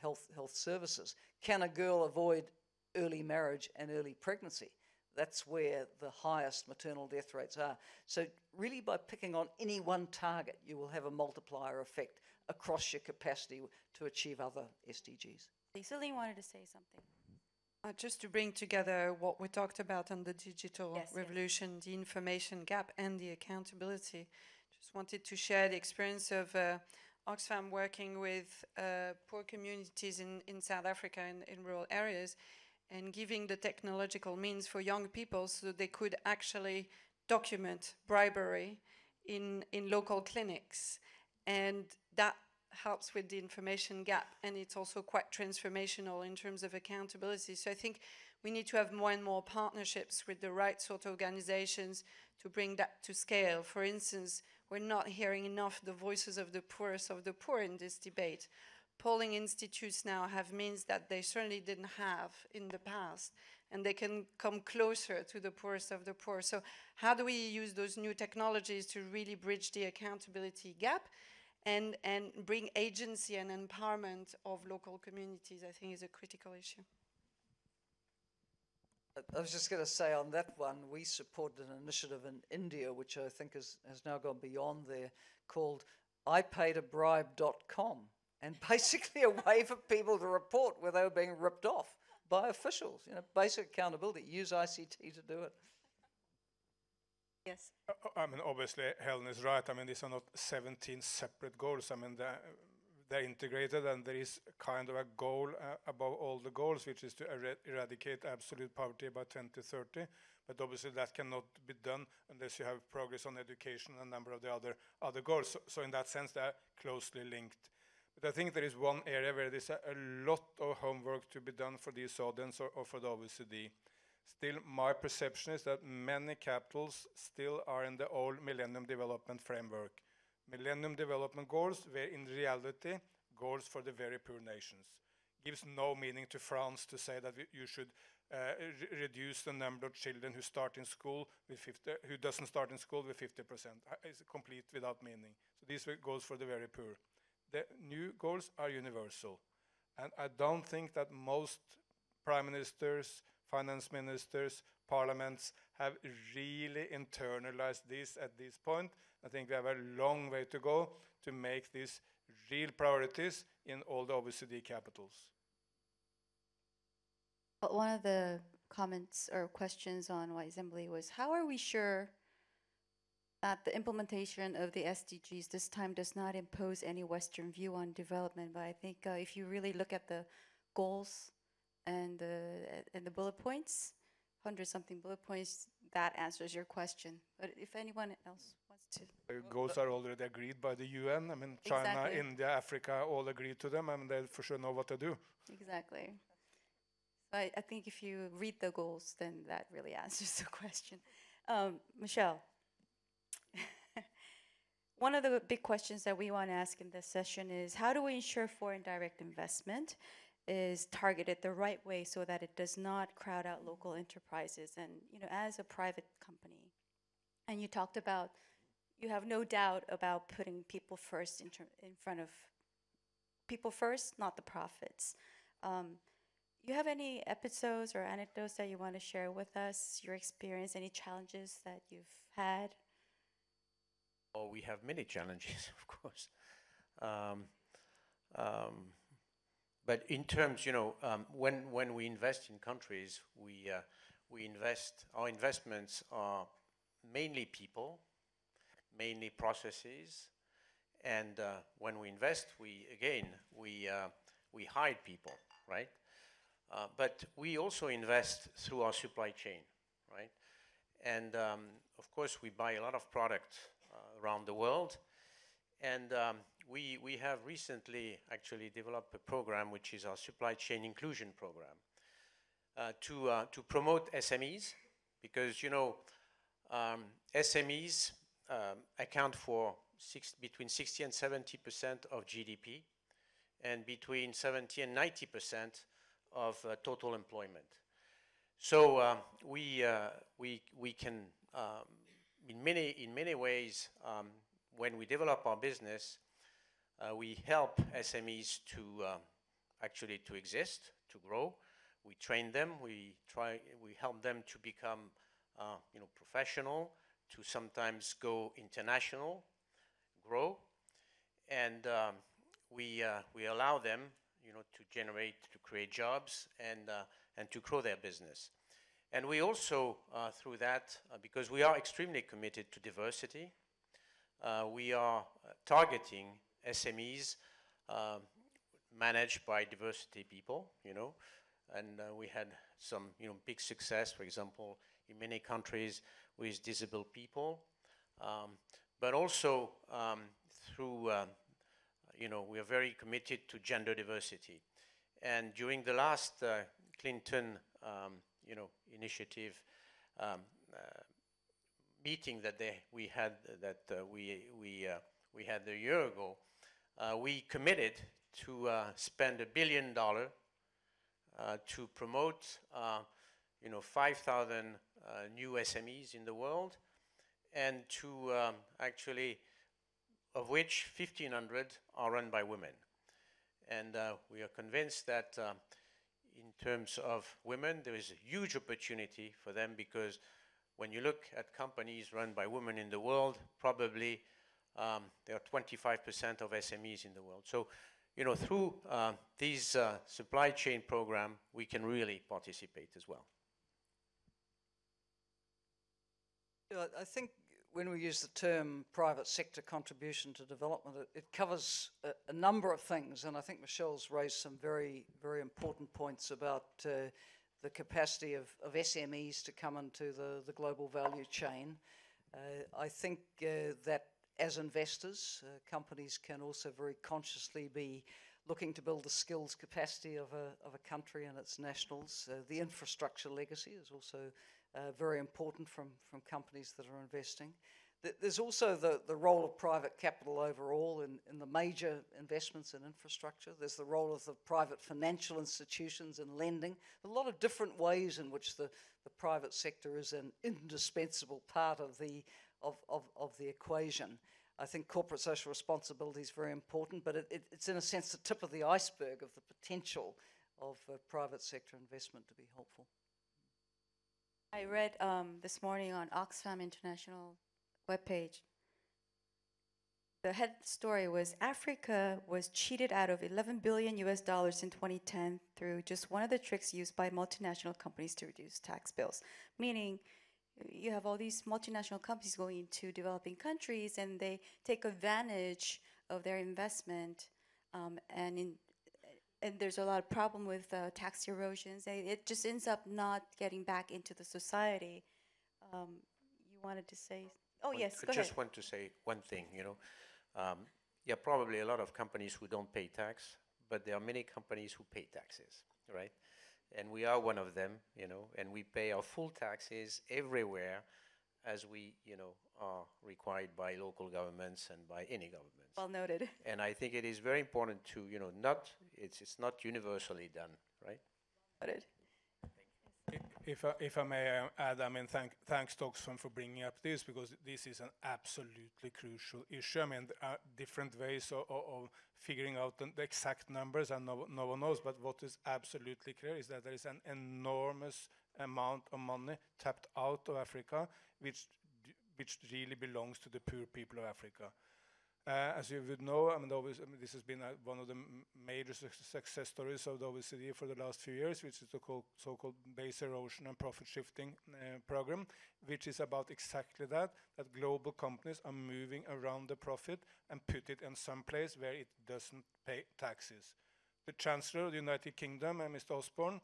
health services? Can a girl avoid early marriage and early pregnancy? That's where the highest maternal death rates are. So really by picking on any one target, you will have a multiplier effect across your capacity to achieve other SDGs. Celine wanted to say something. Just to bring together what we talked about on the digital revolution, the information gap and the accountability. Just wanted to share the experience of Oxfam working with poor communities in South Africa in rural areas, and giving the technological means for young people so they could actually document bribery in local clinics. And that helps with the information gap, and it's also quite transformational in terms of accountability. So I think we need to have more and more partnerships with the right sort of organizations to bring that to scale. For instance, we're not hearing enough the voices of the poorest of the poor in this debate. Polling institutes now have means that they certainly didn't have in the past, and they can come closer to the poorest of the poor. So how do we use those new technologies to really bridge the accountability gap and bring agency and empowerment of local communities, I think is a critical issue. I was just going to say on that one, we supported an initiative in India, which I think has now gone beyond there, called IPaidAbribe.com. And basically a way for people to report where they were being ripped off by officials. Basic accountability. Use ICT to do it. Yes. I mean, obviously, Helen is right. I mean, these are not 17 separate goals. I mean, they're integrated, and there is kind of a goal above all the goals, which is to eradicate absolute poverty by 2030. But obviously, that cannot be done unless you have progress on education and a number of the other goals. So in that sense, they're closely linked. But I think there is one area where there's a lot of homework to be done for this audience or for the OECD. Still, my perception is that many capitals still are in the old Millennium Development Framework. Millennium Development Goals were in reality goals for the very poor nations. Gives no meaning to France to say that you should reduce the number of children who start in school with 50, who doesn't start in school with 50%. It's complete without meaning. So these were goals for the very poor. The new goals are universal. And I don't think that most prime ministers, finance ministers, parliaments have really internalized this at this point. I think we have a long way to go to make these real priorities in all the OECD capitals. But one of the comments or questions on White Assembly was, how are we sure that the implementation of the SDGs this time does not impose any Western view on development? But I think if you really look at the goals and the bullet points, 100-something bullet points, that answers your question. But if anyone else wants to. The goals are already agreed by the UN. I mean, China, Exactly. India, Africa all agreed to them. I mean, they for sure know what to do. Exactly. So I think if you read the goals, then that really answers the question. Michelle, one of the big questions that we want to ask in this session is, how do we ensure foreign direct investment is targeted the right way so that it does not crowd out local enterprises? And, you know, as a private company, and you talked about, you have no doubt about putting people first in front of people first, not the profits. You have any episodes or anecdotes that you want to share with us, your experience, any challenges that you've had? Oh, we have many challenges, of course. But in terms, when we invest in countries, we invest, our investments are mainly people, mainly processes, and when we invest, we hire people, right? But we also invest through our supply chain, right? And of course, we buy a lot of product around the world, and we have recently actually developed a program which is our supply chain inclusion program to promote SMEs, because SMEs account for between 60 and 70% of GDP, and between 70 and 90% of total employment. So we can, in many ways, when we develop our business, we help SMEs to actually to exist, to grow. We train them. We help them to become, professional, to sometimes go international, grow, and we allow them, to create jobs and to grow their business. And we also, through that, because we are extremely committed to diversity, we are targeting SMEs managed by diversity people, and we had some, big success, for example, in many countries with disabled people, but also through, we are very committed to gender diversity. And during the last Clinton, initiative meeting that we had a year ago, we committed to spend $1 billion to promote 5,000 new SMEs in the world, and to actually, of which 1,500 are run by women. And we are convinced that in terms of women, there is a huge opportunity for them, because when you look at companies run by women in the world, probably there are 25% of SMEs in the world. So, through these supply chain program, we can really participate as well. I think when we use the term private sector contribution to development, it covers a number of things, and I think Michelle's raised some very, very important points about the capacity of SMEs to come into the global value chain. I think that as investors, companies can also very consciously be looking to build the skills capacity of a country and its nationals. The infrastructure legacy is also very important from companies that are investing. There's also the role of private capital overall in the major investments in infrastructure. There's the role of the private financial institutions in lending. A lot of different ways in which the private sector is an indispensable part of the equation. I think corporate social responsibility is very important, but it's in a sense the tip of the iceberg of the potential of private sector investment to be helpful. I read this morning on Oxfam International webpage, the head story was Africa was cheated out of $11 billion in 2010 through just one of the tricks used by multinational companies to reduce tax bills. Meaning, you have all these multinational companies going into developing countries and they take advantage of their investment, and there's a lot of problem with tax erosions. It just ends up not getting back into the society. You wanted to say? Oh, yes, go I ahead. just want to say one thing, yeah, probably a lot of companies who don't pay tax, but there are many companies who pay taxes, right? And we are one of them, and we pay our full taxes everywhere as we, are required by local governments and by any governments. Well noted. And I think it is very important to, it's not universally done, right? Noted. If I may add, I mean, thanks to Oxfam for bringing up this, because this is an absolutely crucial issue. I mean, there are different ways of figuring out the exact numbers, and no one knows, but what is absolutely clear is that there is an enormous amount of money tapped out of Africa, which really belongs to the poor people of Africa. As you would know, I mean, this has been one of the major success stories of the OECD for the last few years, which is the so-called base erosion and profit shifting program, which is about exactly that global companies are moving around the profit and put it in some place where it doesn't pay taxes. The Chancellor of the United Kingdom, Mr. Osborne,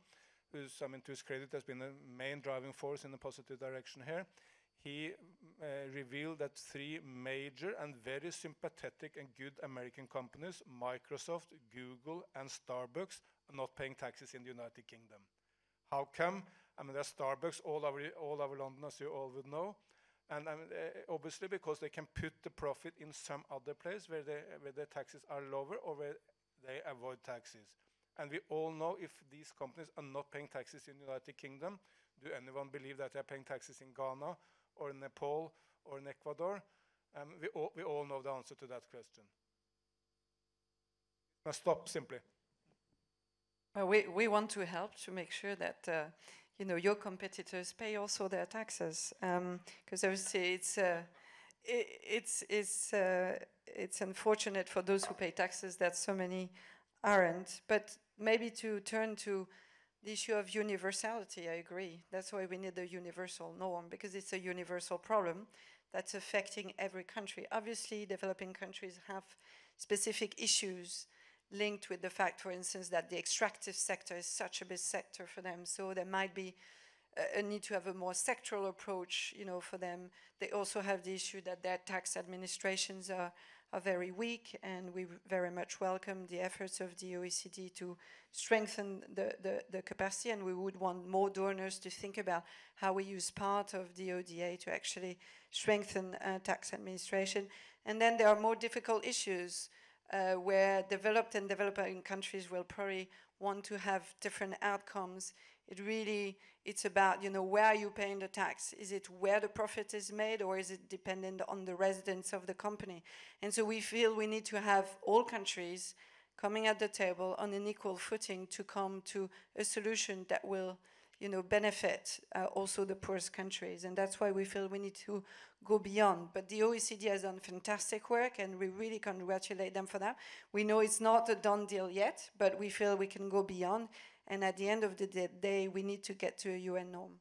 who's, I mean, to his credit, has been the main driving force in a positive direction here. He revealed that 3 major and very sympathetic and good American companies, Microsoft, Google, and Starbucks, are not paying taxes in the United Kingdom. How come? I mean, there's Starbucks all over London, as you all would know, and obviously because they can put the profit in some other place where the taxes are lower or where they avoid taxes. And we all know if these companies are not paying taxes in the United Kingdom, do anyone believe that they're paying taxes in Ghana, or in Nepal, or in Ecuador? We all know the answer to that question. Now stop, simply. Well, we want to help to make sure that your competitors pay also their taxes, because obviously it's unfortunate for those who pay taxes that so many aren't. But maybe to turn to the issue of universality, I agree. That's why we need a universal norm, because it's a universal problem that's affecting every country. Obviously, developing countries have specific issues linked with the fact, for instance, that the extractive sector is such a big sector for them. So there might be a need to have a more sectoral approach, for them. They also have the issue that their tax administrations are very weak, and we very much welcome the efforts of the OECD to strengthen the capacity, and we would want more donors to think about how we use part of the ODA to actually strengthen tax administration. And then there are more difficult issues where developed and developing countries will probably want to have different outcomes. It's about, where are you paying the tax? Is it where the profit is made, or is it dependent on the residents of the company? And so we feel we need to have all countries coming at the table on an equal footing to come to a solution that will, benefit also the poorest countries. And that's why we feel we need to go beyond. But the OECD has done fantastic work, and we really congratulate them for that. We know it's not a done deal yet, but we feel we can go beyond. And at the end of the day, we need to get to a UN norm.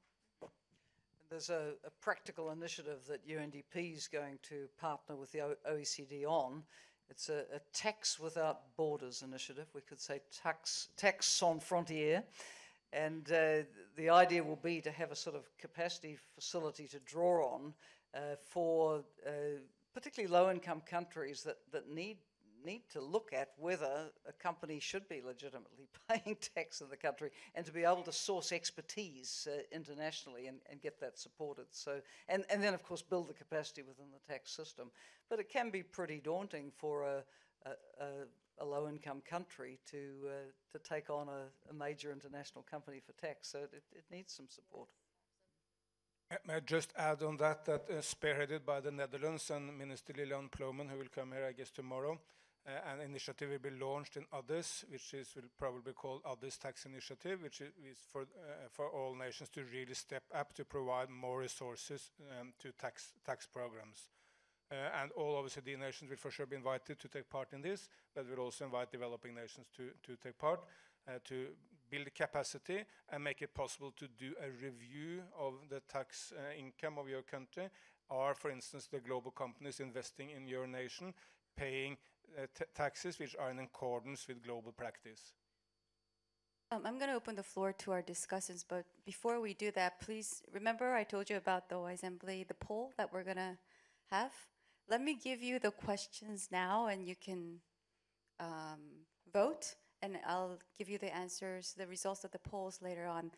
There's a practical initiative that UNDP is going to partner with the OECD on. It's a tax without borders initiative. We could say tax sans frontières. And the idea will be to have a sort of capacity facility to draw on for particularly low-income countries that need to look at whether a company should be legitimately paying tax in the country, and to be able to source expertise internationally and get that supported. So, and then of course build the capacity within the tax system. But it can be pretty daunting for a low-income country to take on a major international company for tax. So it needs some support. May I just add on that spearheaded by the Netherlands and Minister Lilian Ploumen, who will come here, I guess, tomorrow, an initiative will be launched in Addis, which will probably be called Addis Tax Initiative, which is for all nations to really step up to provide more resources to tax programs. And all OECD nations will for sure be invited to take part in this, but we'll also invite developing nations to take part, to build capacity and make it possible to do a review of the tax income of your country. Are, for instance, the global companies investing in your nation paying taxes which are in accordance with global practice? I'm going to open the floor to our discussants, but before we do that, please remember I told you about the assembly, the poll that we're going to have. Let me give you the questions now, and you can vote, and I'll give you the answers, the results of the polls later on.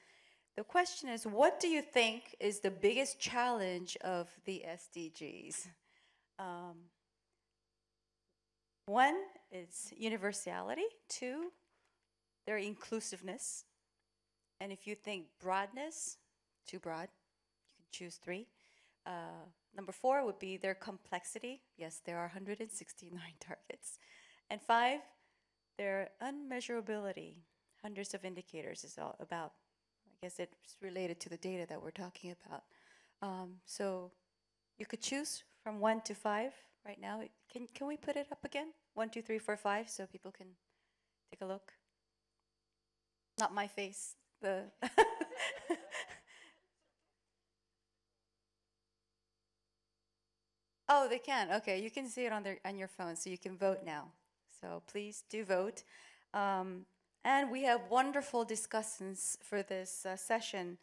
The question is, what do you think is the biggest challenge of the SDGs? One is universality. Two, their inclusiveness. And if you think broadness, too broad, you can choose three. Number four would be their complexity. Yes, there are 169 targets. And five, their unmeasurability. Hundreds of indicators is all about. I guess it's related to the data that we're talking about. So you could choose from 1 to 5 right now. Can we put it up again? 1, 2, 3, 4, 5, so people can take a look. Not my face. The Oh, they can. Okay, you can see it on your phone, so you can vote now. So please do vote. And we have wonderful discussants for this session.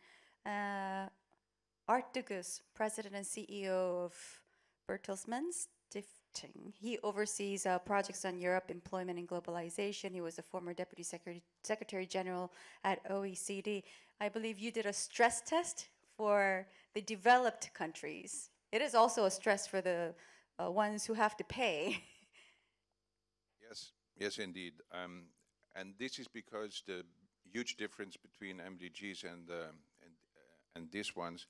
Art Dugus, President and CEO of Bertelsmann Stiftung. He oversees projects on Europe, employment and globalization. He was a former Deputy Secretary General at OECD. I believe you did a stress test for the developed countries. It is also a stress for the ones who have to pay. Yes, indeed. And this is because the huge difference between MDGs and these ones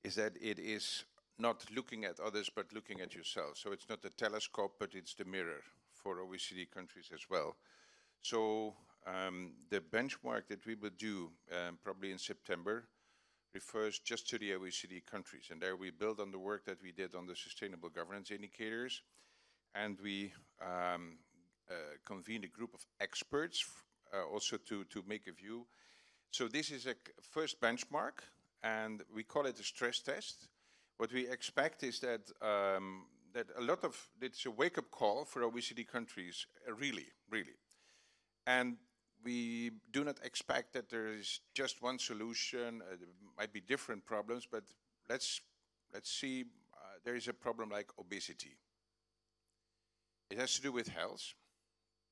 is that it is not looking at others, but looking at yourself. So it's not a telescope, but it's the mirror for OECD countries as well. So the benchmark that we will do probably in September refers just to the OECD countries. And there we build on the work that we did on the sustainable governance indicators. And we convened a group of experts also to make a view. So this is a first benchmark, and we call it a stress test. What we expect is that that a lot of, it's a wake-up call for OECD countries, really. And we do not expect that there is just one solution. There might be different problems, but let's see, there is a problem like obesity. It has to do with health.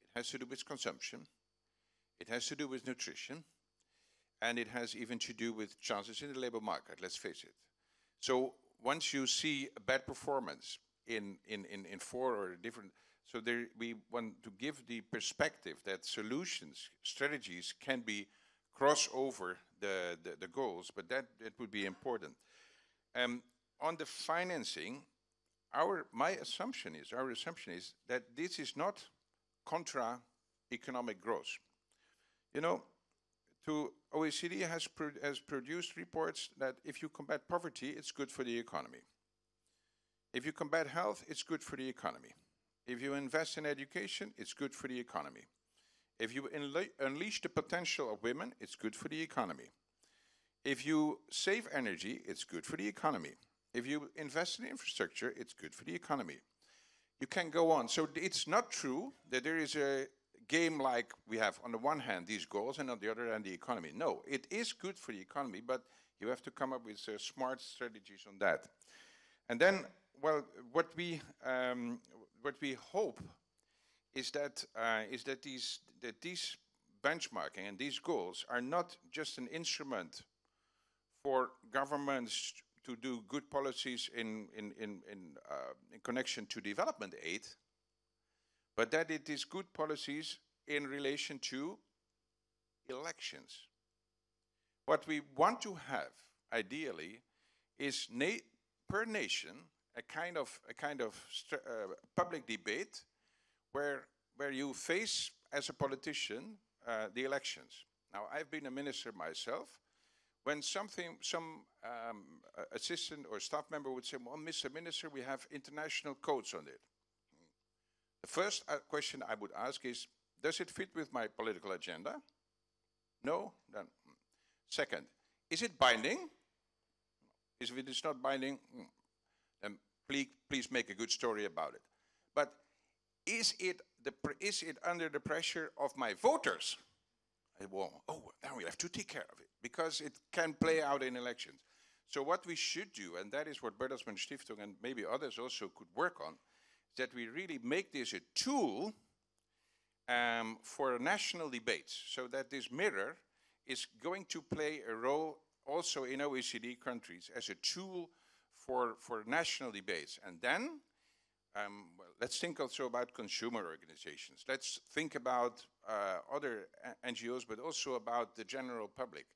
It has to do with consumption. It has to do with nutrition. And it has even to do with chances in the labor market, let's face it. So once you see a bad performance in 4 or different, so there we want to give the perspective that solutions, strategies can be cross over the goals, but that would be important. On the financing, our assumption is that this is not contra economic growth. You know, OECD has produced reports that if you combat poverty, it's good for the economy. If you combat health, it's good for the economy. If you invest in education, it's good for the economy. If you unleash the potential of women, it's good for the economy. If you save energy, it's good for the economy. If you invest in infrastructure, it's good for the economy. You can go on. So it's not true that there is a game like we have on the one hand these goals and on the other hand the economy. No, it is good for the economy, but you have to come up with smart strategies on that. And then, well, what we hope is that these benchmarking and these goals are not just an instrument for governments to do good policies in connection to development aid, but that it is good policies in relation to elections. What we want to have, ideally, is per nation a kind of public debate where you face as a politician the elections. Now, I've been a minister myself. When some assistant or staff member would say, well, Mr. Minister, we have international codes on it. The first question I would ask is, does it fit with my political agenda? No? Then, second, is it binding? If it is not binding, then please make a good story about it. But is it under the pressure of my voters? Well, now we have to take care of it, because it can play out in elections. So what we should do, and that is what Bertelsmann Stiftung and maybe others also could work on, is that we really make this a tool for national debates, so that this mirror is going to play a role also in OECD countries as a tool for national debates. And then, well, let's think also about consumer organizations. Let's think about other NGOs, but also about the general public.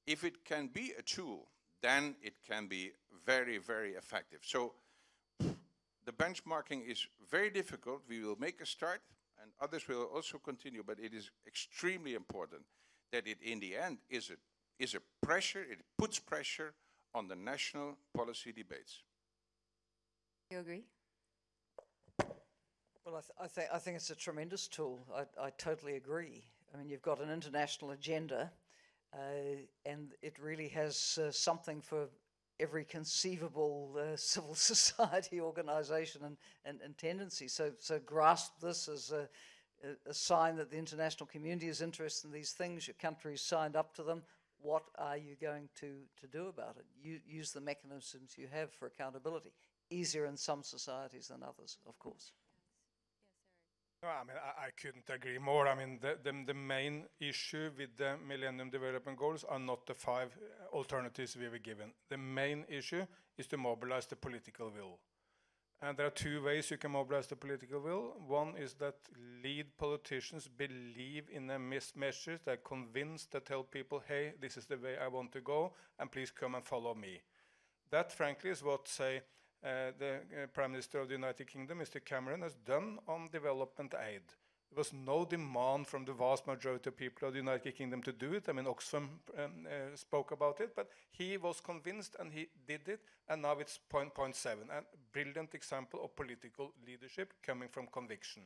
If it can be a tool, then it can be very, very effective. So the benchmarking is very difficult. We will make a start, and others will also continue, but it is extremely important that it, in the end, is a pressure, it puts pressure on the national policy debates. You agree? Well, I think it's a tremendous tool. I totally agree. I mean, you've got an international agenda, and it really has something for every conceivable civil society organization and tendency. So grasp this as a sign that the international community is interested in these things. Your country's signed up to them. What are you going to do about it? Use the mechanisms you have for accountability. Easier in some societies than others, of course. No, I mean, I couldn't agree more. I mean, the main issue with the Millennium Development Goals are not the 5 alternatives we were given. The main issue is to mobilize the political will. And there are 2 ways you can mobilize the political will. One is that lead politicians believe in the measures, they're convinced, that tell people, hey, this is the way I want to go, and please come and follow me. That, frankly, is what, say, the Prime Minister of the United Kingdom, Mr. Cameron, has done on development aid. There was no demand from the vast majority of people of the United Kingdom to do it. I mean, Oxfam spoke about it, but he was convinced and he did it, and now it's 0.7. A brilliant example of political leadership coming from conviction.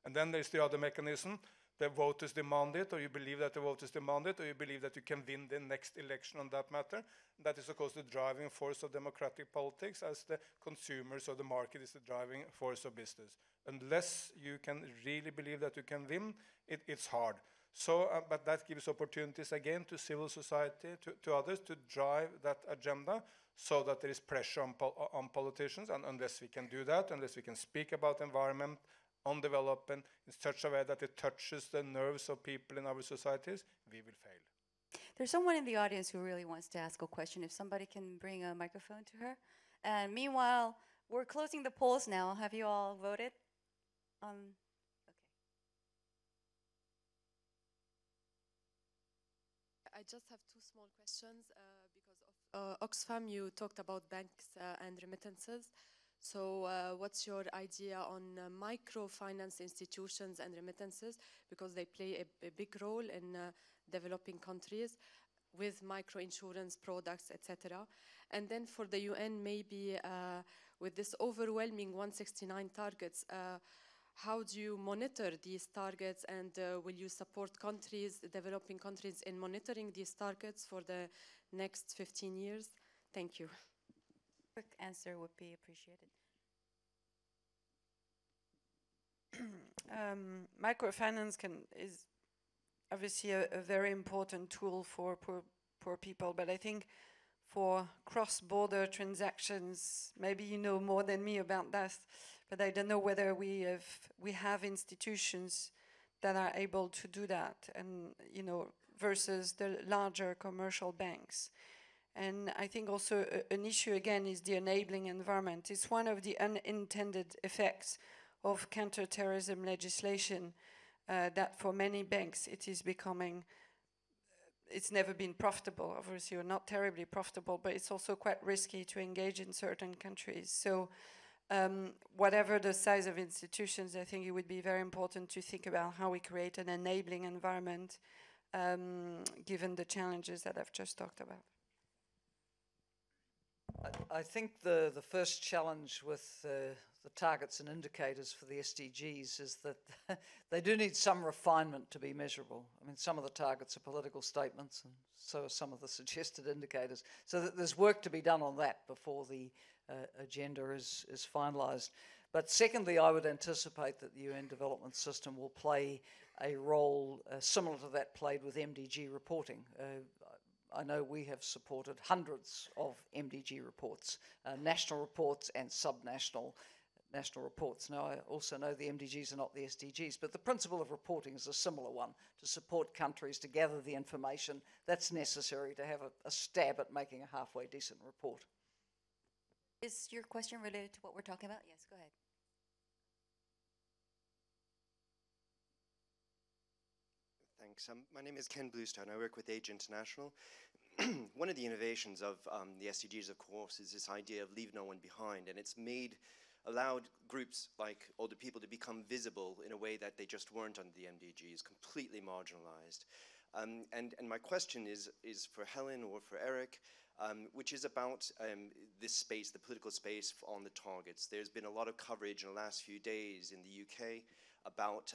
And then there's the other mechanism. The voters demand it, or you believe that the voters demand it, or you believe that you can win the next election on that matter. That is, of course, the driving force of democratic politics, as the consumers or the market is the driving force of business. Unless you can really believe that you can win, it's hard. So, but that gives opportunities again to civil society, to others, to drive that agenda, so that there is pressure on politicians. And unless we can do that, unless we can speak about environment, on development in such a way that it touches the nerves of people in our societies, we will fail. There's someone in the audience who really wants to ask a question. If somebody can bring a microphone to her. And meanwhile, we're closing the polls now. Have you all voted? Okay. I just have 2 small questions because of Oxfam. You talked about banks and remittances. So what's your idea on microfinance institutions and remittances, because they play a big role in developing countries with microinsurance products, etc. And then for the UN, maybe with this overwhelming 169 targets, how do you monitor these targets, and will you support countries, developing countries, in monitoring these targets for the next 15 years? Thank you. Quick answer would be appreciated. Microfinance is obviously a very important tool for poor people, but I think for cross-border transactions, maybe you know more than me about that, but I don't know whether we have institutions that are able to do that, and versus the larger commercial banks. And I think also an issue again is the enabling environment. It's one of the unintended effects of counterterrorism legislation that for many banks it is becoming, it's never been profitable, obviously, or not terribly profitable, but it's also quite risky to engage in certain countries. So whatever the size of institutions, I think it would be very important to think about how we create an enabling environment given the challenges that I've just talked about. I think the first challenge with the targets and indicators for the SDGs is that they do need some refinement to be measurable. I mean, some of the targets are political statements, and so are some of the suggested indicators. So that there's work to be done on that before the agenda is finalised. But secondly, I would anticipate that the UN Development System will play a role similar to that played with MDG reporting. I know we have supported hundreds of MDG reports, national reports and subnational national reports. Now, I also know the MDGs are not the SDGs, but the principle of reporting is a similar one, to support countries to gather the information that's necessary to have a stab at making a halfway decent report. Is your question related to what we're talking about? Yes, go ahead. Thanks. My name is Ken Bluestone. I work with Age International. One of the innovations of the SDGs, of course, is this idea of leave no one behind, and it's allowed groups like older people to become visible in a way that they just weren't under the MDGs, completely marginalized. And my question is for Helen or for Eric, which is about this space, the political space on the targets. There's been a lot of coverage in the last few days in the UK about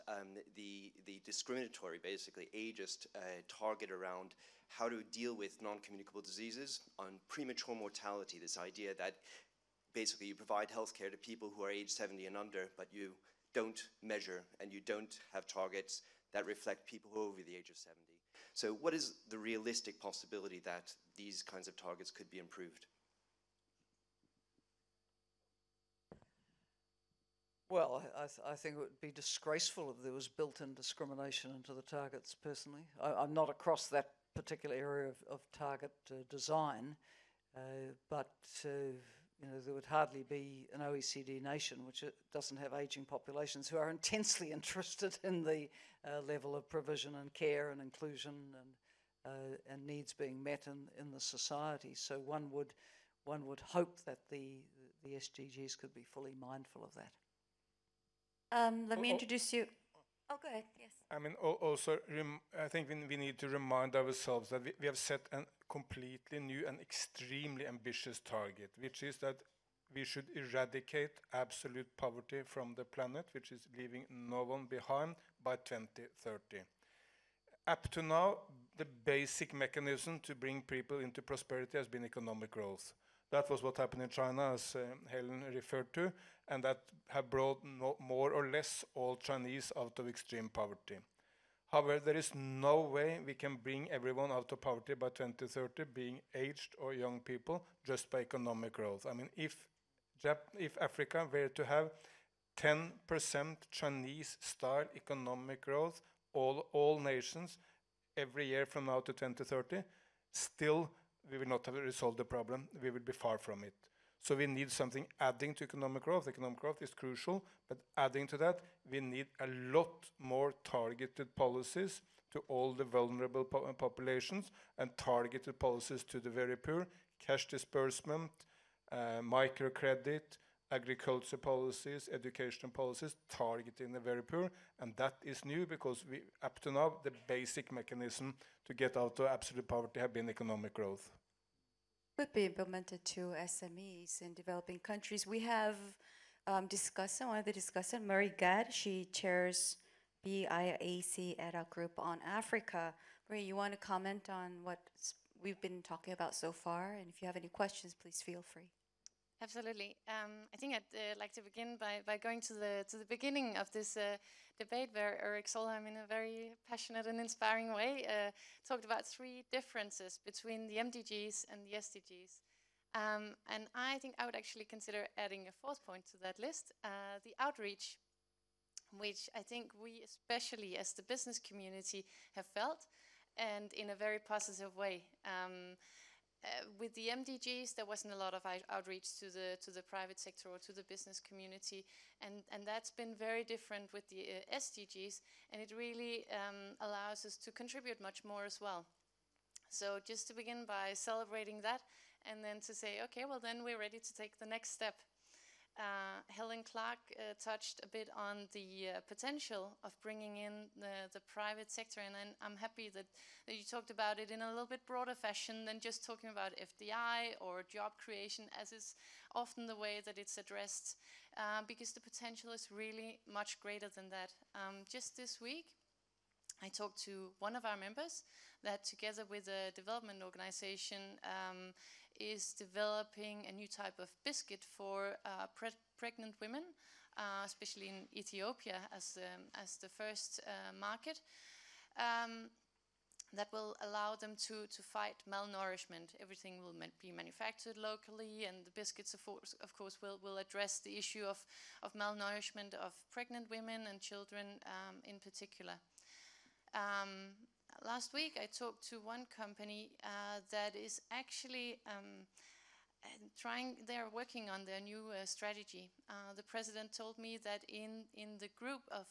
the discriminatory, basically ageist target around how to deal with non-communicable diseases, on premature mortality, this idea that basically you provide healthcare to people who are age 70 and under, but you don't measure and you don't have targets that reflect people who are over the age of 70. So what is the realistic possibility that these kinds of targets could be improved? Well, I think it would be disgraceful if there was built-in discrimination into the targets, personally. I'm not across that particular area of target design, but there would hardly be an OECD nation which doesn't have ageing populations who are intensely interested in the level of provision and care and inclusion and needs being met in the society. So one would hope that the SDGs could be fully mindful of that. Let me introduce you. Oh, go ahead. Yes. I mean, also, I think we need to remind ourselves that we have set a completely new and extremely ambitious target, which is that we should eradicate absolute poverty from the planet, which is leaving no one behind by 2030. Up to now, the basic mechanism to bring people into prosperity has been economic growth. That was what happened in China, as Helen referred to, and that have brought more or less all Chinese out of extreme poverty. However, there is no way we can bring everyone out of poverty by 2030, being aged or young people, just by economic growth. I mean, if Africa were to have 10% Chinese-style economic growth, all nations, every year from now to 2030, still we will not have resolved the problem. We will be far from it. So we need something adding to economic growth. Economic growth is crucial, but adding to that, we need a lot more targeted policies to all the vulnerable populations and targeted policies to the very poor, cash disbursement, microcredit, agriculture policies, education policies, targeting the very poor. And that is new because up to now, the basic mechanism to get out of absolute poverty have been economic growth. Could be implemented to SMEs in developing countries. We have one of the discussants, Murray Gadd. She chairs BIAC EDA group on Africa. Murray, you want to comment on we've been talking about so far. And if you have any questions, please feel free. Absolutely. I think I'd like to begin by going to the beginning of this debate, where Eric Solheim, in a very passionate and inspiring way, talked about three differences between the MDGs and the SDGs. And I think I would actually consider adding a fourth point to that list, the outreach, which I think we, especially as the business community, have felt, and in a very positive way. With the MDGs, there wasn't a lot of outreach to the private sector or to the business community, and that's been very different with the SDGs, and it really allows us to contribute much more as well. So just to begin by celebrating that, and then to say, okay, well then we're ready to take the next step. Helen Clark touched a bit on the potential of bringing in the private sector, and I'm happy that you talked about it in a little bit broader fashion than just talking about FDI or job creation, as is often the way that it's addressed, because the potential is really much greater than that. Just this week, I talked to one of our members that, together with a development organization, is developing a new type of biscuit for pregnant women, especially in Ethiopia as the first market, that will allow them to fight malnourishment. Everything will be manufactured locally, and the biscuits, of course, will address the issue of malnourishment of pregnant women and children in particular. Last week I talked to one company that is actually they're working on their new strategy. The president told me that in the group of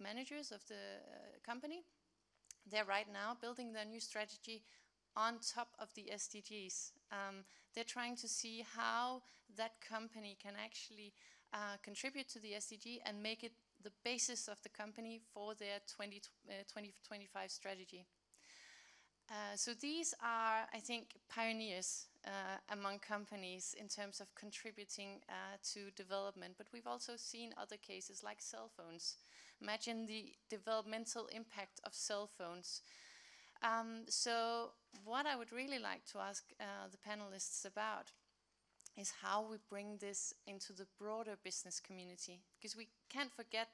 managers of the company, they're right now building their new strategy on top of the SDGs. They're trying to see how that company can actually contribute to the SDG and make it the basis of the company for their 2025 strategy. So these are, I think, pioneers among companies in terms of contributing to development. But we've also seen other cases like cell phones. Imagine the developmental impact of cell phones. So what I would really like to ask the panelists about is how we bring this into the broader business community, because we can't forget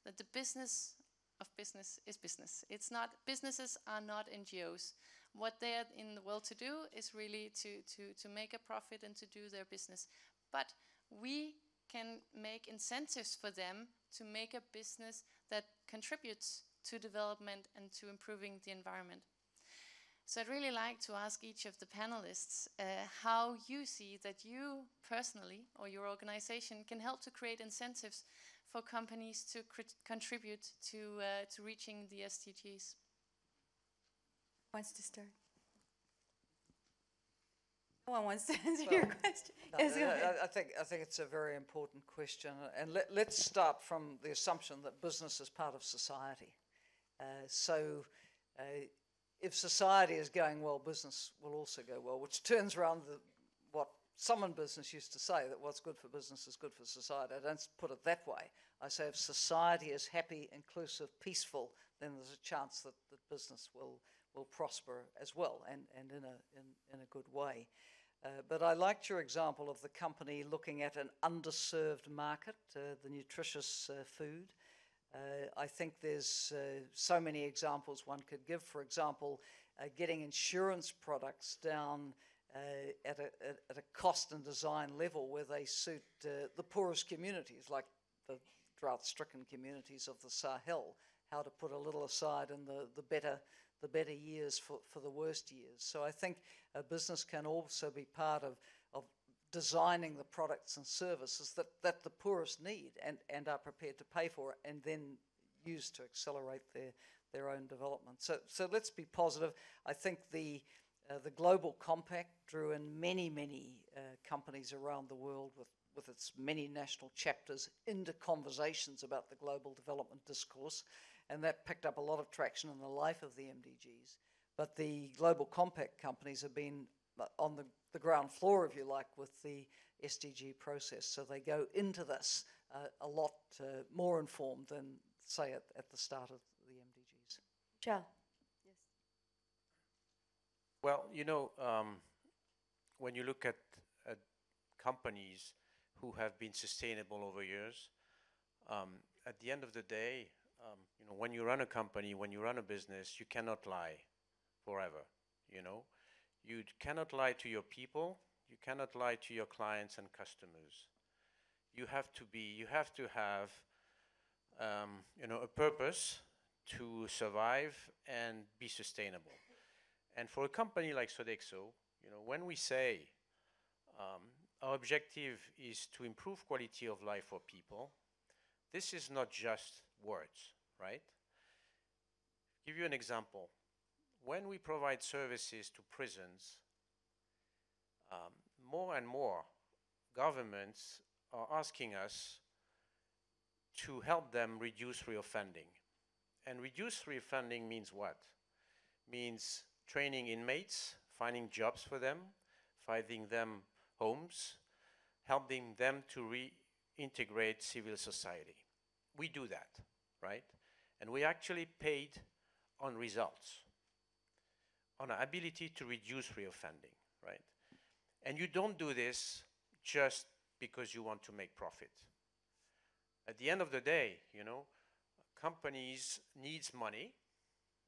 that the business of business is business. It's not, businesses are not NGOs. What they're in the world to do is really to make a profit and to do their business. But we can make incentives for them to make a business that contributes to development and to improving the environment. So I'd really like to ask each of the panelists how you see that you personally or your organization can help to create incentives for companies to contribute to reaching the SDGs. Who wants to start? No one wants to answer your question. No, Yes, go ahead. I think it's a very important question, and let's start from the assumption that business is part of society. If society is going well, business will also go well, which turns around what someone in business used to say, that what's good for business is good for society. I don't put it that way. I say if society is happy, inclusive, peaceful, then there's a chance that business will prosper as well, and in a good way. But I liked your example of the company looking at an underserved market, the nutritious food. I think there's so many examples one could give. For example, getting insurance products down at a cost and design level where they suit the poorest communities, like the drought-stricken communities of the Sahel, how to put a little aside in the better years for the worst years. So I think a business can also be part of designing the products and services that the poorest need and are prepared to pay for, and then use to accelerate their own development. So let's be positive. I think the Global Compact drew in many companies around the world with its many national chapters into conversations about the global development discourse, and that picked up a lot of traction in the life of the MDGs. But the Global Compact companies have been on the ground floor, if you like, with the SDG process. So they go into this a lot more informed than, say, at the start of the MDGs. Michelle. Well, when you look at companies who have been sustainable over years, at the end of the day, when you run a company, when you run a business, you cannot lie forever. You cannot lie to your people. You cannot lie to your clients and customers. You have to have, a purpose to survive and be sustainable. And for a company like Sodexo, when we say our objective is to improve quality of life for people, this is not just words, right? Give you an example. When we provide services to prisons, more and more governments are asking us to help them reduce reoffending. And reduce reoffending means what? Means training inmates, finding jobs for them, finding them homes, helping them to reintegrate civil society. We do that, right? And we actually paid on results, on our ability to reduce reoffending, right? And you don't do this just because you want to make profit. At the end of the day, companies needs money,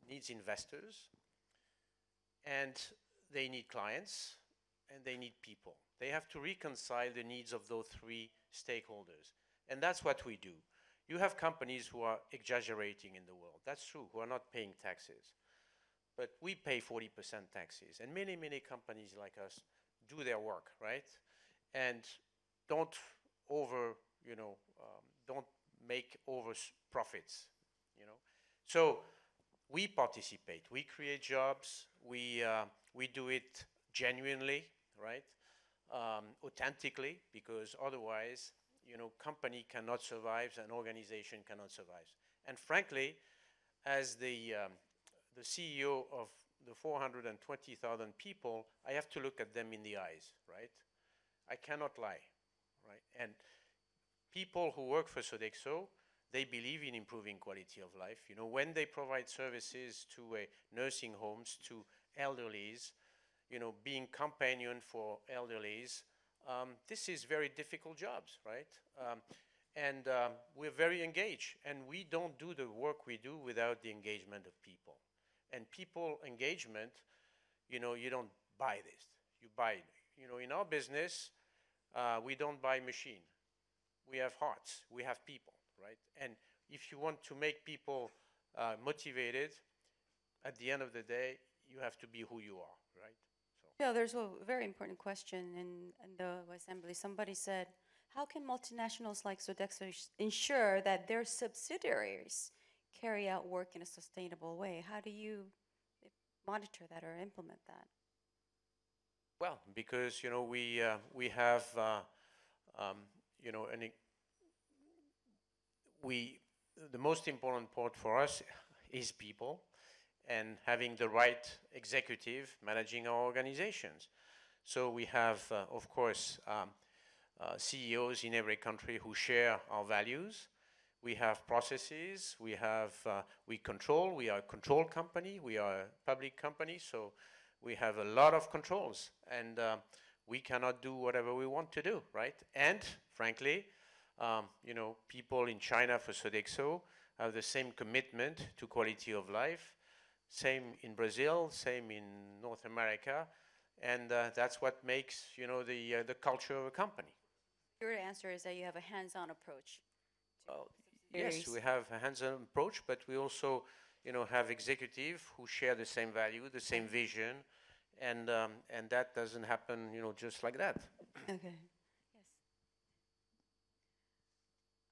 needs investors, and they need clients, and they need people. They have to reconcile the needs of those three stakeholders. And that's what we do. You have companies who are exaggerating in the world. That's true, who are not paying taxes. But we pay 40% taxes. And many, many companies like us do their work, right? And don't don't make over profits, So we participate. We create jobs. We do it genuinely, right? Authentically, because otherwise, company cannot survive, an organization cannot survive. And frankly, as the CEO of the 420,000 people, I have to look at them in the eyes, right? I cannot lie, right? And people who work for Sodexo, they believe in improving quality of life. When they provide services to nursing homes, to elderlies, being companion for elderlies, this is very difficult jobs, right? And we're very engaged, and we don't do the work we do without the engagement of people. And people engagement, you don't buy this. You buy it. In our business, we don't buy machine. We have hearts. We have people, right? And if you want to make people motivated, at the end of the day, you have to be who you are, right? Yeah, there's a very important question in the assembly. Somebody said, how can multinationals like Sodexo ensure that their subsidiaries carry out work in a sustainable way? How do you monitor that or implement that? Well, because we have the most important part for us is people, and having the right executive managing our organizations. So we have, of course, CEOs in every country who share our values. We have processes. We are a control company. We are a public company, so we have a lot of controls, and we cannot do whatever we want to do, right? And frankly, people in China for Sodexo have the same commitment to quality of life. Same in Brazil, same in North America, and that's what makes the culture of a company. Your answer is that you have a hands-on approach. Yes, we have a hands-on approach, but we also have executives who share the same value, the same vision, and that doesn't happen just like that. Okay. Yes.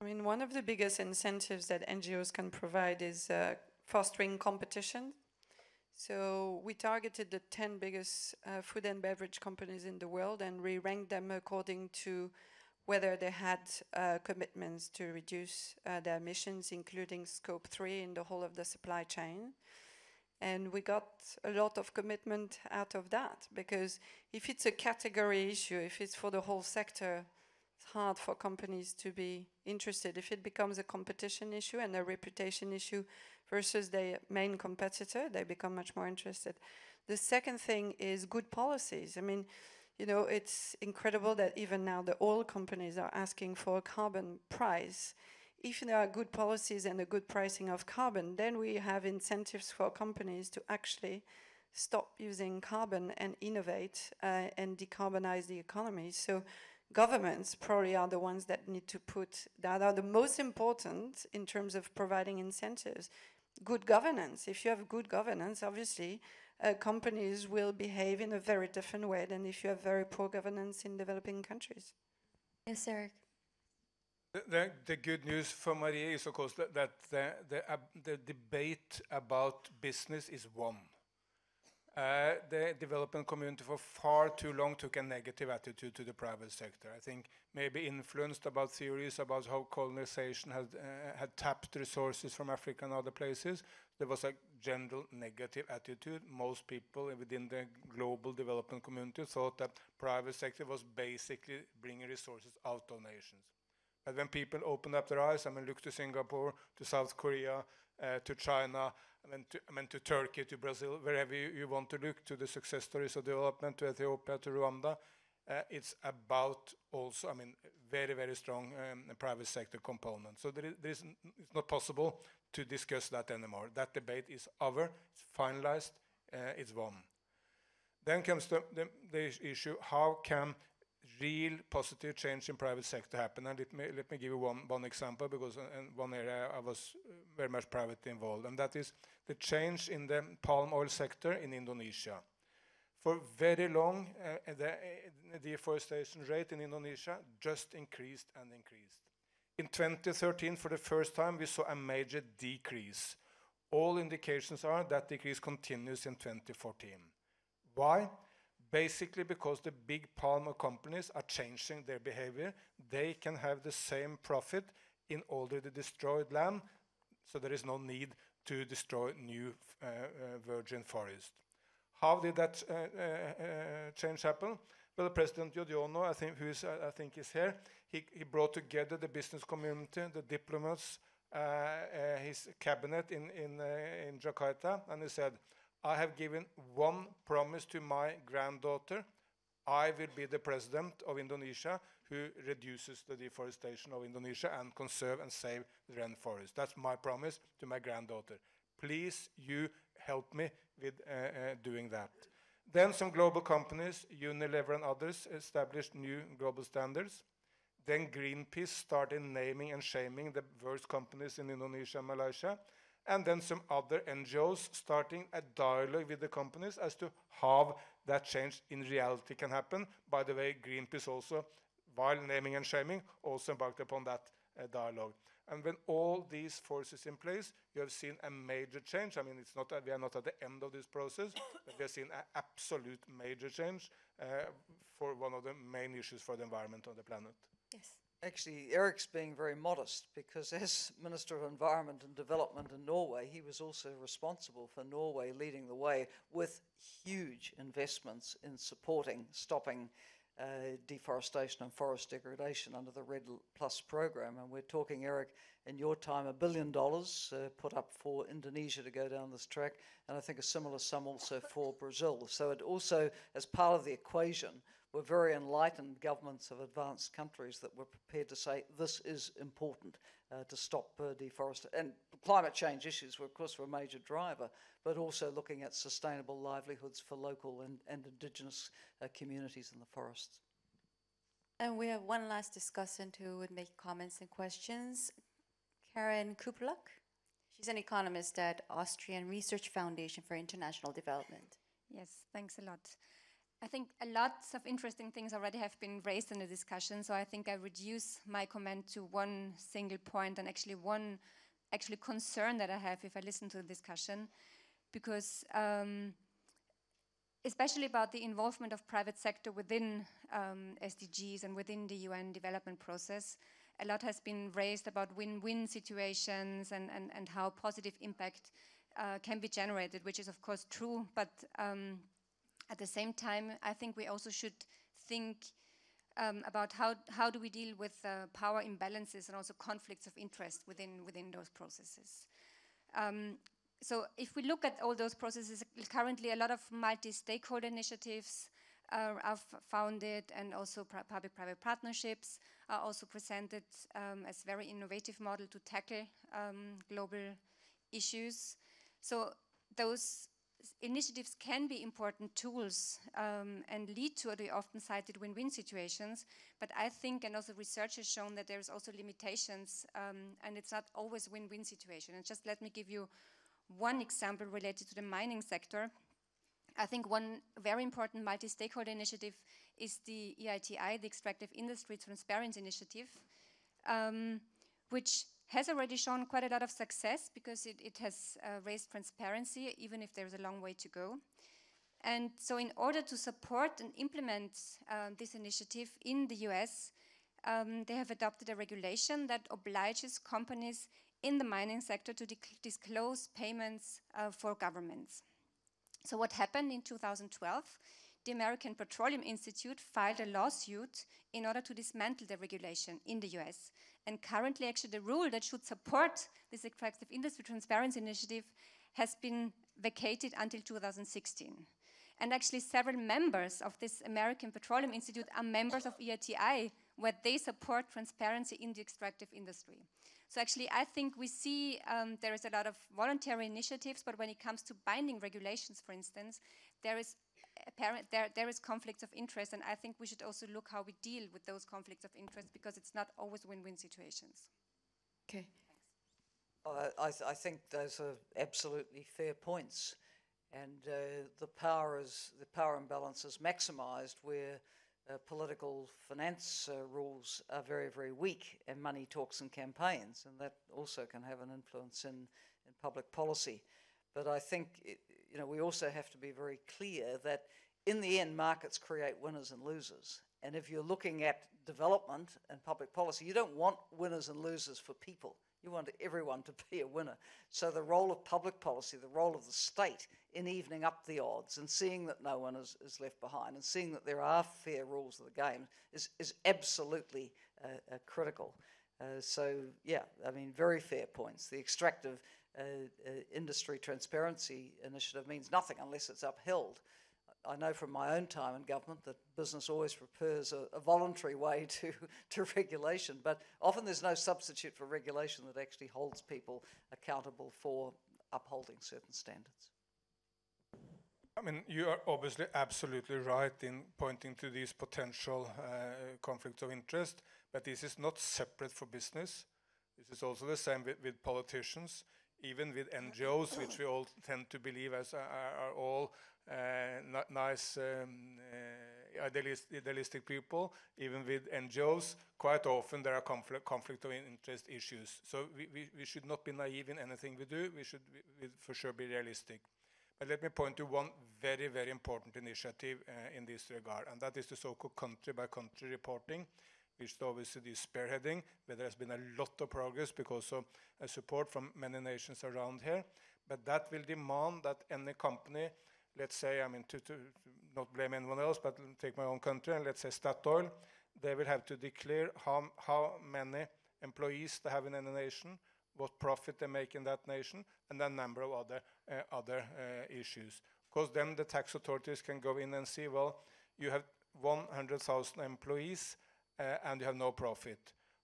I mean, one of the biggest incentives that NGOs can provide is fostering competition. So we targeted the 10 biggest food and beverage companies in the world, and we ranked them according to whether they had commitments to reduce their emissions, including scope 3 in the whole of the supply chain. And we got a lot of commitment out of that, because if it's a category issue, if it's for the whole sector, it's hard for companies to be interested. If it becomes a competition issue and a reputation issue versus their main competitor, they become much more interested. The second thing is good policies. I mean, you know, it's incredible that even now the oil companies are asking for a carbon price. If there are good policies and a good pricing of carbon, then we have incentives for companies to actually stop using carbon and innovate and decarbonize the economy. So governments probably are the ones that need to that are the most important in terms of providing incentives. Good governance. If you have good governance, obviously, companies will behave in a very different way than if you have very poor governance in developing countries. Yes, Eric. The good news for Marie is, of course, that the debate about business is won. The development community for far too long took a negative attitude to the private sector. I think maybe influenced about theories about how colonization had tapped resources from Africa and other places. There was a general negative attitude. Most people within the global development community thought that private sector was basically bringing resources out of nations. But when people opened up their eyes, I mean, look to Singapore, to South Korea, to China, to Turkey, to Brazil, wherever you want to look, to the success stories of development, to Ethiopia, to Rwanda, it's about also, I mean, very, very strong private sector component. So it's not possible to discuss that anymore. That debate is over, it's finalized, it's won. Then comes the issue, how can real positive change in private sector happen? And let me give you one example, because in one area I was very much privately involved, and that is the change in the palm oil sector in Indonesia. For very long, the deforestation rate in Indonesia just increased and increased. In 2013, for the first time, we saw a major decrease. All indications are that decrease continues in 2014. Why? Basically because the big palm oil companies are changing their behavior. They can have the same profit in already destroyed land, so there is no need to destroy new virgin forest. How did that change happen? Well, President Yudhoyono, I think is here. He brought together the business community, the diplomats, his cabinet in Jakarta, and he said, I have given one promise to my granddaughter. I will be the president of Indonesia who reduces the deforestation of Indonesia and conserve and save the rainforest. That's my promise to my granddaughter. Please, you help me with doing that. Then some global companies, Unilever and others, established new global standards. Then Greenpeace started naming and shaming the worst companies in Indonesia and Malaysia. And then some other NGOs starting a dialogue with the companies as to how that change in reality can happen. By the way, Greenpeace also, while naming and shaming, also embarked upon that dialogue. And when all these forces in place, you have seen a major change. I mean, it's not we are not at the end of this process, but we have seen an absolute major change for one of the main issues for the environment on the planet. Yes. Actually, Eric's being very modest, because as Minister of Environment and Development in Norway, he was also responsible for Norway leading the way with huge investments in stopping deforestation and forest degradation under the RED Plus program. And we're talking, Eric, in your time, $1 billion put up for Indonesia to go down this track, and I think a similar sum also for Brazil. So it also, as part of the equation, were very enlightened governments of advanced countries that were prepared to say this is important to stop deforestation. And climate change issues were, of course, a major driver, but also looking at sustainable livelihoods for local and indigenous communities in the forests. And we have one last discussant who would make comments and questions. Karen Kupluk. She's an economist at Austrian Research Foundation for International Development. Yes, thanks a lot. I think lots of interesting things already have been raised in the discussion, so I think I reduce my comment to one single point, and actually one concern that I have if I listen to the discussion, because especially about the involvement of private sector within SDGs and within the UN development process, a lot has been raised about win-win situations and how positive impact can be generated, which is of course true, but at the same time, I think we also should think about how do we deal with power imbalances and also conflicts of interest within those processes. so if we look at all those processes, currently a lot of multi-stakeholder initiatives are founded, and also public-private partnerships are also presented as very innovative model to tackle global issues. So those initiatives can be important tools and lead to the often cited win-win situations, but I think, and also research has shown, that there's also limitations and it's not always win-win situation. And just let me give you one example related to the mining sector. I think one very important multi-stakeholder initiative is the EITI, the Extractive Industry Transparency Initiative, which has already shown quite a lot of success because it has raised transparency, even if there's a long way to go. And so in order to support and implement this initiative in the US, they have adopted a regulation that obliges companies in the mining sector to disclose payments for governments. So what happened in 2012? The American Petroleum Institute filed a lawsuit in order to dismantle the regulation in the US. And currently, actually, the rule that should support this Extractive Industry Transparency Initiative has been vacated until 2016. And actually, several members of this American Petroleum Institute are members of EITI, where they support transparency in the extractive industry. So actually, I think we see there is a lot of voluntary initiatives, but when it comes to binding regulations, for instance, there is conflicts of interest, and I think we should also look how we deal with those conflicts of interest, because it's not always win-win situations. Okay. I think those are absolutely fair points, and the power imbalance is maximised where political finance rules are very, very weak, and money talks in campaigns, and that also can have an influence in public policy. But I think we also have to be very clear that in the end, markets create winners and losers. And if you're looking at development and public policy, you don't want winners and losers for people. You want everyone to be a winner. So the role of public policy, the role of the state in evening up the odds and seeing that no one is left behind and seeing that there are fair rules of the game is absolutely critical. So, yeah, I mean, very fair points. The extractive industry transparency initiative means nothing unless it's upheld. I know from my own time in government that business always prefers a voluntary way to regulation, but often there's no substitute for regulation that actually holds people accountable for upholding certain standards. I mean, you are obviously absolutely right in pointing to these potential conflicts of interest, but this is not separate for business. This is also the same with politicians, even with NGOs, which we all tend to believe are all nice, idealistic people. Even with NGOs, quite often there are conflict of interest issues. So we should not be naive in anything we do. We should for sure be realistic. But let me point to one very, very important initiative in this regard, and that is the so-called country-by-country reporting, which the OECD is spearheading, where there has been a lot of progress because of support from many nations around here. But that will demand that any company, let's say, I mean, to not blame anyone else, but take my own country, and let's say Statoil, they will have to declare how many employees they have in any nation, what profit they make in that nation, and a number of other issues. Because then the tax authorities can go in and see, well, you have 100,000 employees and you have no profit.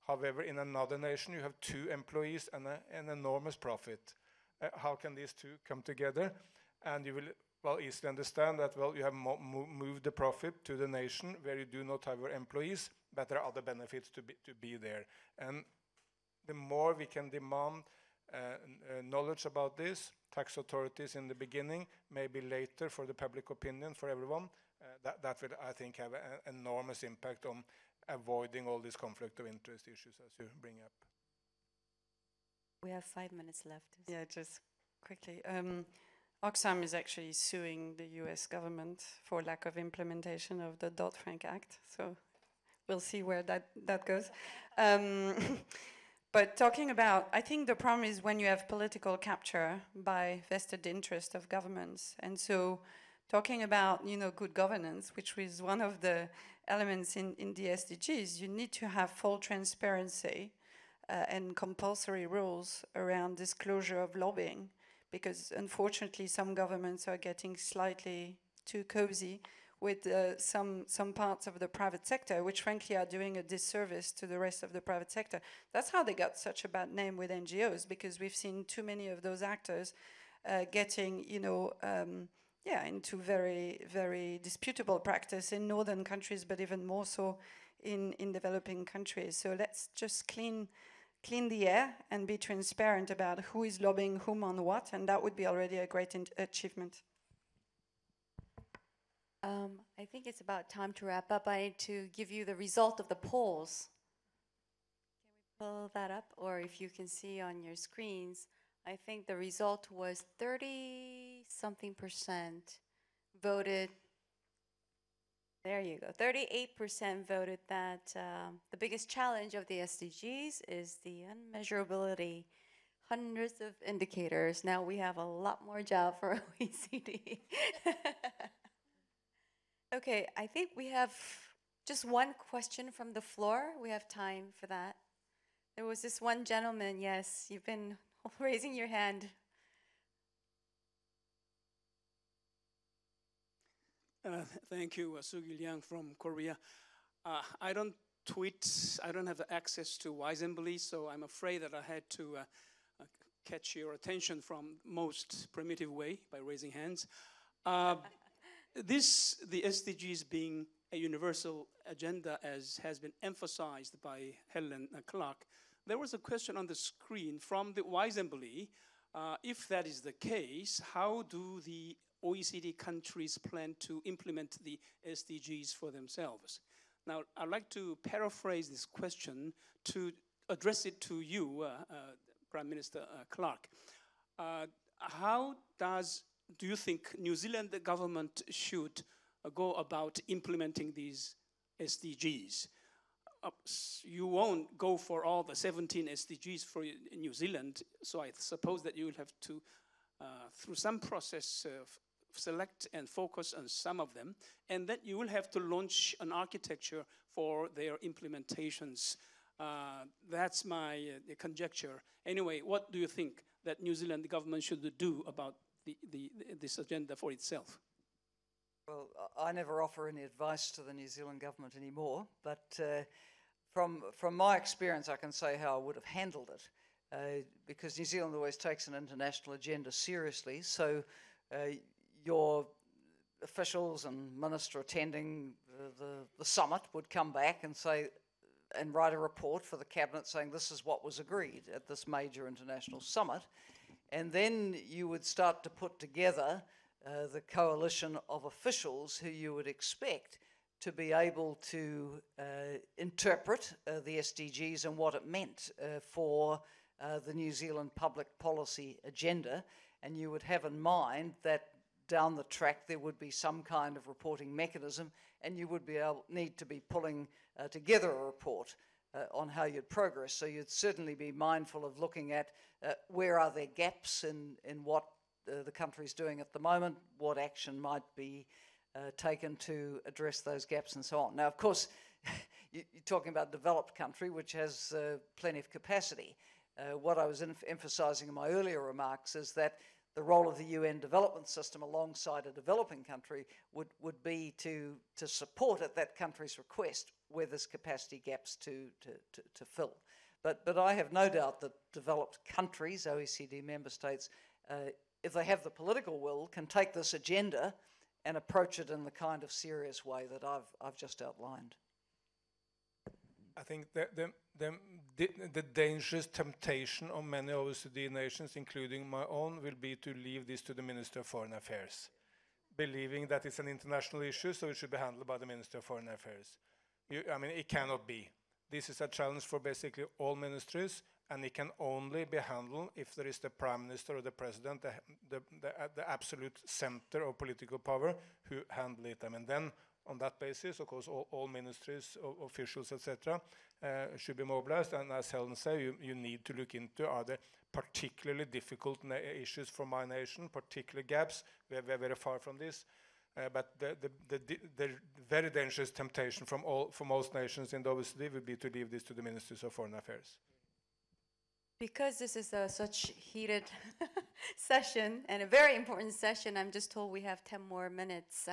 However, in another nation, you have 2 employees and an enormous profit. How can these two come together? And you will easily understand that, well, you have moved the profit to the nation where you do not have your employees, but there are other benefits to be there. And the more we can demand knowledge about this, tax authorities in the beginning, maybe later for the public opinion, for everyone, that will, I think, have an enormous impact on avoiding all these conflict of interest issues as you bring up. We have 5 minutes left. Yeah, just quickly. Oxfam is actually suing the US government for lack of implementation of the Dodd-Frank Act. So we'll see where that goes. But talking about, I think the problem is when you have political capture by vested interest of governments. And so talking about, good governance, which was one of the elements in the SDGs, you need to have full transparency and compulsory rules around disclosure of lobbying, because unfortunately some governments are getting slightly too cozy with some parts of the private sector, which frankly are doing a disservice to the rest of the private sector. That's how they got such a bad name with NGOs, because we've seen too many of those actors getting, into very, very disputable practice in northern countries, but even more so in developing countries. So let's just clean the air and be transparent about who is lobbying whom on what, and that would be already a great achievement. I think it's about time to wrap up. I need to give you the result of the polls. Can we pull that up? Or if you can see on your screens, I think the result was 30-something% voted. There you go. 38% voted that the biggest challenge of the SDGs is the unmeasurability. Hundreds of indicators. Now we have a lot more job for OECD. Okay, I think we have just one question from the floor. We have time for that. There was this one gentleman. Yes, you've been raising your hand. Thank you, Sugi Liang from Korea. I don't tweet, I don't have access to Assembly, so I'm afraid that I had to catch your attention from most primitive way by raising hands. The SDGs being a universal agenda, as has been emphasized by Helen Clark, there was a question on the screen from the Assembly. If that is the case, how do the OECD countries plan to implement the SDGs for themselves? Now, I'd like to paraphrase this question to address it to you, Prime Minister Clark. How do you think New Zealand government should go about implementing these SDGs? You won't go for all the 17 SDGs for New Zealand, so I suppose that you will have to, through some process, select and focus on some of them, and then you will have to launch an architecture for their implementations. That's my conjecture. Anyway, what do you think that New Zealand government should do about this agenda for itself? Well, I never offer any advice to the New Zealand government anymore, but from my experience, I can say how I would have handled it, because New Zealand always takes an international agenda seriously. So your officials and minister attending the summit would come back and say, and write a report for the cabinet saying this is what was agreed at this major international summit, and then you would start to put together the coalition of officials who you would expect to be able to interpret the SDGs and what it meant for the New Zealand public policy agenda. And you would have in mind that down the track there would be some kind of reporting mechanism, and you would need to be pulling together a report on how you'd progress. So you'd certainly be mindful of looking at where are there gaps in what the country's doing at the moment, what action might be taken to address those gaps and so on. Now, of course, you're talking about a developed country which has plenty of capacity. What I was emphasizing in my earlier remarks is that the role of the UN development system alongside a developing country would be to support at that country's request where there's capacity gaps to fill. But I have no doubt that developed countries, OECD member states, if they have the political will, can take this agenda and approach it in the kind of serious way that I've just outlined. I think the dangerous temptation of many OECD nations, including my own, will be to leave this to the Minister of Foreign Affairs, believing that it's an international issue, so it should be handled by the Minister of Foreign Affairs. I mean, it cannot be. This is a challenge for basically all ministries, and it can only be handled if there is the Prime Minister or the President, the absolute center of political power, who handle it. I mean, then on that basis, of course, all ministries, officials, etc., should be mobilized. And as Helen said, you need to look into, are there particularly difficult issues for my nation, particular gaps? We are very far from this. But the very dangerous temptation for most nations in the OECD would be to leave this to the Ministers of Foreign Affairs. Because this is such heated session and a very important session, I'm just told we have 10 more minutes.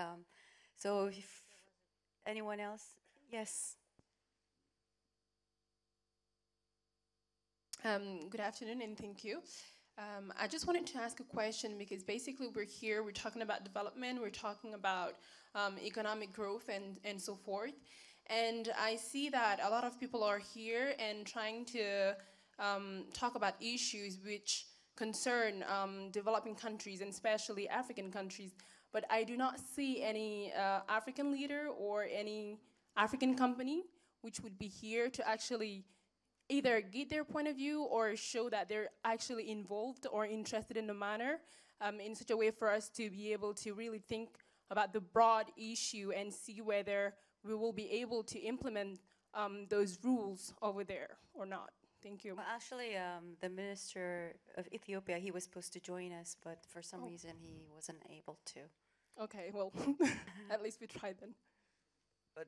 So if anyone else? Yes. Good afternoon and thank you. I just wanted to ask a question because basically we're here, we're talking about development, we're talking about economic growth and so forth. And I see that a lot of people are here and trying to talk about issues which concern developing countries and especially African countries. But I do not see any African leader or any African company which would be here to actually either get their point of view or show that they're actually involved or interested in the matter in such a way for us to be able to really think about the broad issue and see whether we will be able to implement those rules over there or not. Thank you. Well, actually, the minister of Ethiopia, he was supposed to join us, but for some reason he wasn't able to. Okay, well, at least we tried then. But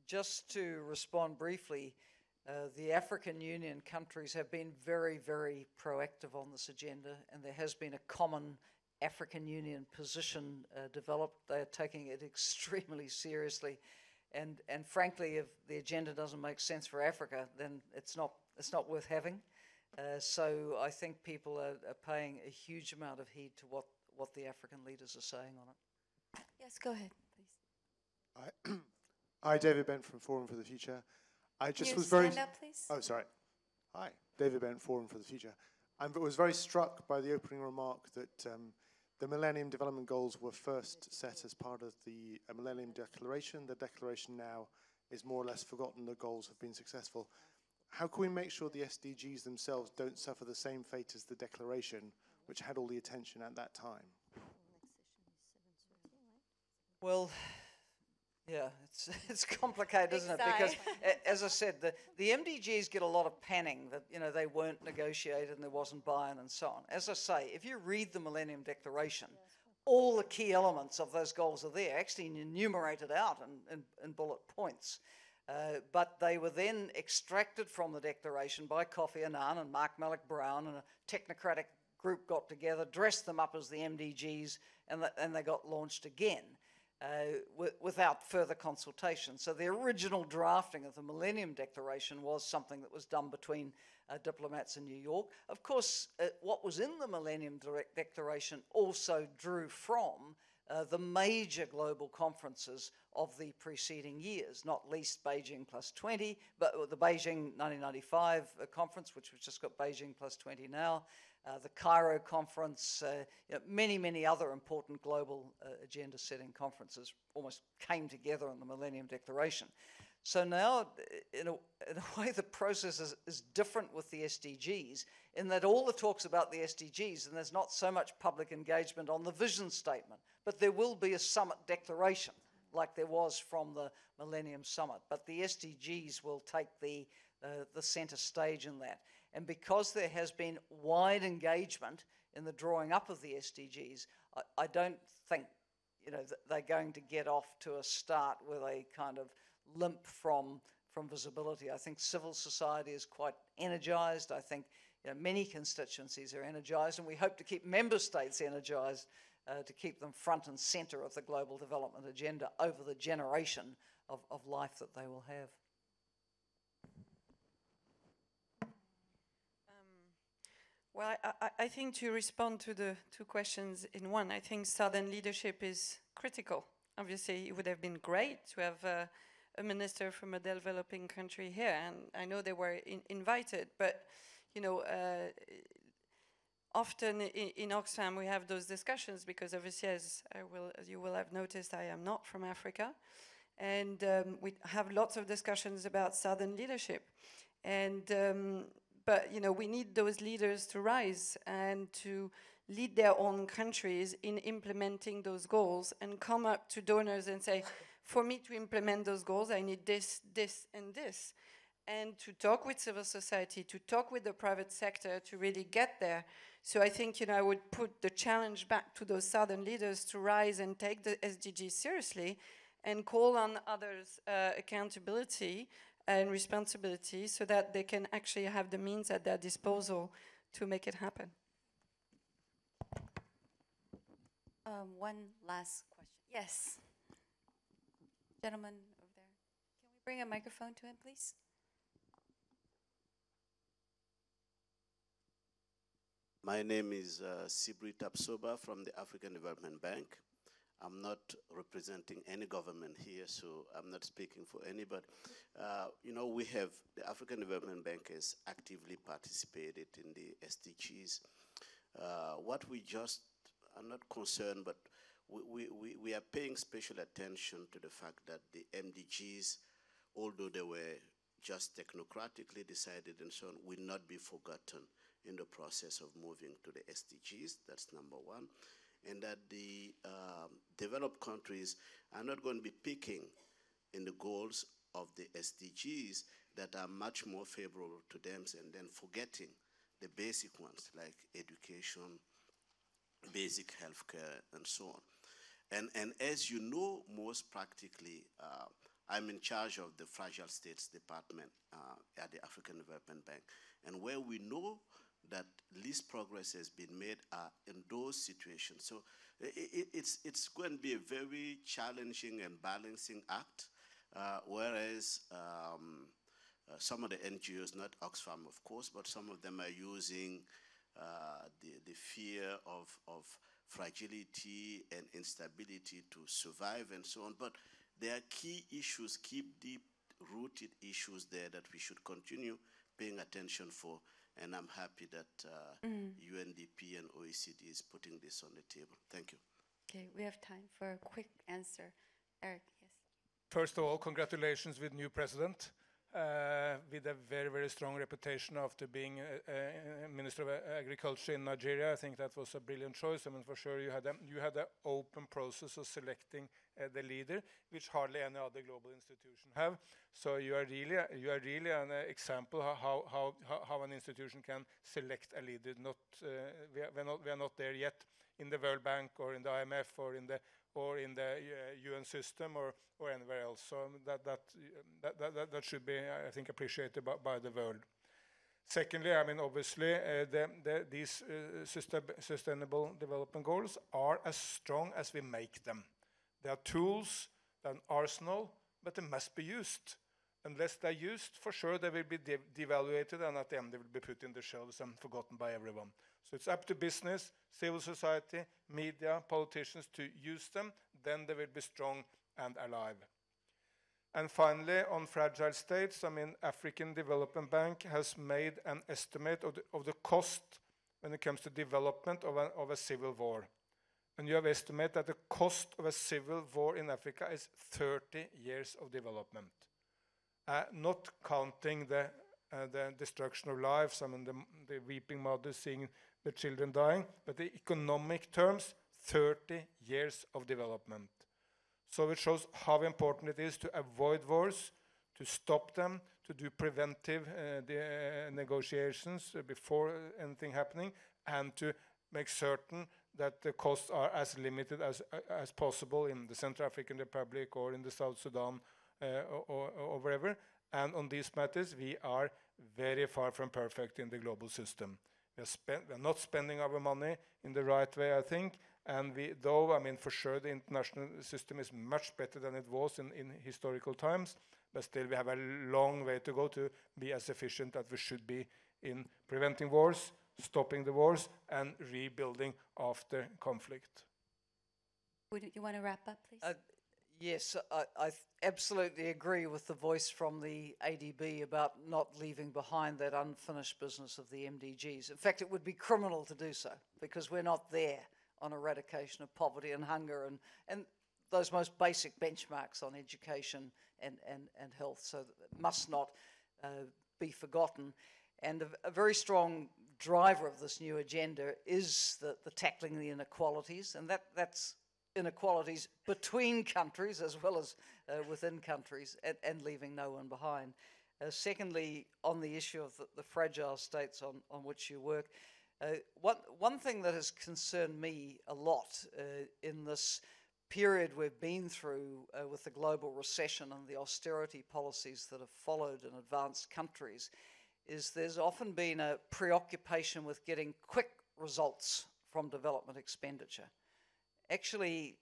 just to respond briefly, the African Union countries have been very, very proactive on this agenda, and there has been a common African Union position developed. They are taking it extremely seriously, and frankly, if the agenda doesn't make sense for Africa, then it's not worth having. So I think people are paying a huge amount of heed to what the African leaders are saying on it. Yes, go ahead, please. Hi, David Bent from Forum for the Future. I just Can you was very stand up, please? Oh, sorry. Hi, David Bent, Forum for the Future. I was very struck by the opening remark that the Millennium Development Goals were first set as part of the Millennium Declaration. The declaration now is more or less forgotten. The goals have been successful. How can we make sure the SDGs themselves don't suffer the same fate as the declaration, which had all the attention at that time? Well, yeah, it's complicated, isn't it? Because, as I said, the MDGs get a lot of panning that, you know, they weren't negotiated and there wasn't buy-in and so on. As I say, if you read the Millennium Declaration, all the key elements of those goals are there, actually enumerated out in bullet points. But they were then extracted from the declaration by Kofi Annan and Mark Malloch Brown, and a technocratic group got together, dressed them up as the MDGs, and they got launched again. Without further consultation. So the original drafting of the Millennium Declaration was something that was done between diplomats in New York. Of course, what was in the Millennium Declaration also drew from the major global conferences of the preceding years, not least Beijing +20, but the Beijing 1995 conference, which we've just got Beijing +20 now, the Cairo conference, many, many other important global agenda-setting conferences almost came together in the Millennium Declaration. So now, in a way, the process is different with the SDGs in that all the talk's about the SDGs, and there's not so much public engagement on the vision statement, but there will be a summit declaration like there was from the Millennium Summit. But the SDGs will take the center stage in that. And because there has been wide engagement in the drawing up of the SDGs, I don't think, you know, that they're going to get off to a start where they kind of limp from visibility. I think civil society is quite energized. I think, you know, many constituencies are energized, and we hope to keep member states energized to keep them front and center of the global development agenda over the generation of life that they will have. Well, I think to respond to the two questions in one, I think Southern leadership is critical. Obviously, it would have been great to have a minister from a developing country here, and I know they were invited, but, you know, often in Oxfam we have those discussions because obviously, as you will have noticed, I am not from Africa, and we have lots of discussions about Southern leadership, and but, you know, we need those leaders to rise and to lead their own countries in implementing those goals and come up to donors and say, for me to implement those goals, I need this, this, and this. And to talk with civil society, to talk with the private sector to really get there. So I think, you know, I would put the challenge back to those Southern leaders to rise and take the SDGs seriously and call on others' accountability and responsibility so that they can actually have the means at their disposal to make it happen. One last question. Yes. Gentleman over there. Can we bring a microphone to him, please? My name is Sibri Tapsoba from the African Development Bank. I'm not representing any government here, so I'm not speaking for anybody. You know, we have, the African Development Bank has actively participated in the SDGs. What we just are not concerned, but we are paying special attention to the fact that the MDGs, although they were just technocratically decided and so on, will not be forgotten in the process of moving to the SDGs. That's number one. And that the developed countries are not going to be picking in the goals of the SDGs that are much more favorable to them, and then forgetting the basic ones like education, basic healthcare, and so on. And as you know, most practically, I'm in charge of the Fragile States Department at the African Development Bank. And where we know that least progress has been made in those situations. So it's going to be a very challenging and balancing act, whereas some of the NGOs, not Oxfam of course, but some of them are using the fear of fragility and instability to survive and so on. But there are key issues, key deep-rooted issues there that we should continue paying attention for. And I'm happy that UNDP and OECD is putting this on the table. Thank you. Okay, we have time for a quick answer. Eric, yes. First of all, congratulations with new president, with a very, very strong reputation after being a Minister of Agriculture in Nigeria. I think that was a brilliant choice. I mean, for sure, you had an open process of selecting the leader, which hardly any other global institution have. So you are really an example how an institution can select a leader. We are not there yet in the World Bank or in the IMF or in the UN system or anywhere else. So that should be, I think, appreciated by the world. Secondly, I mean, obviously, these sustainable development goals are as strong as we make them. They are tools, an arsenal, but they must be used. Unless they're used, for sure they will be devaluated, and at the end they will be put in the shelves and forgotten by everyone. So it's up to business, civil society, media, politicians to use them. Then they will be strong and alive. And finally, on fragile states, I mean, African Development Bank has made an estimate of the cost when it comes to development of a civil war. And you have estimated that the cost of a civil war in Africa is 30 years of development. Not counting the destruction of lives, I mean, the weeping mothers seeing the children dying, but the economic terms, 30 years of development. So it shows how important it is to avoid wars, to stop them, to do preventive negotiations before anything happening, and to make certain that the costs are as limited as possible in the Central African Republic or in the South Sudan or wherever. And on these matters, we are very far from perfect in the global system. We are not spending our money in the right way, I think. And though, I mean, for sure, the international system is much better than it was in historical times, but still we have a long way to go to be as efficient as we should be in preventing wars, stopping the wars, and rebuilding after conflict. Would you want to wrap up, please? Yes, I absolutely agree with the voice from the ADB about not leaving behind that unfinished business of the MDGs. In fact, it would be criminal to do so because we're not there on eradication of poverty and hunger and those most basic benchmarks on education and health. So it must not be forgotten. And a very strong driver of this new agenda is the tackling the inequalities, and that's inequalities between countries as well as within countries, and leaving no one behind. Secondly, on the issue of the fragile states on which you work, one thing that has concerned me a lot in this period we've been through with the global recession and the austerity policies that have followed in advanced countries is there's often been a preoccupation with getting quick results from development expenditure. Actually,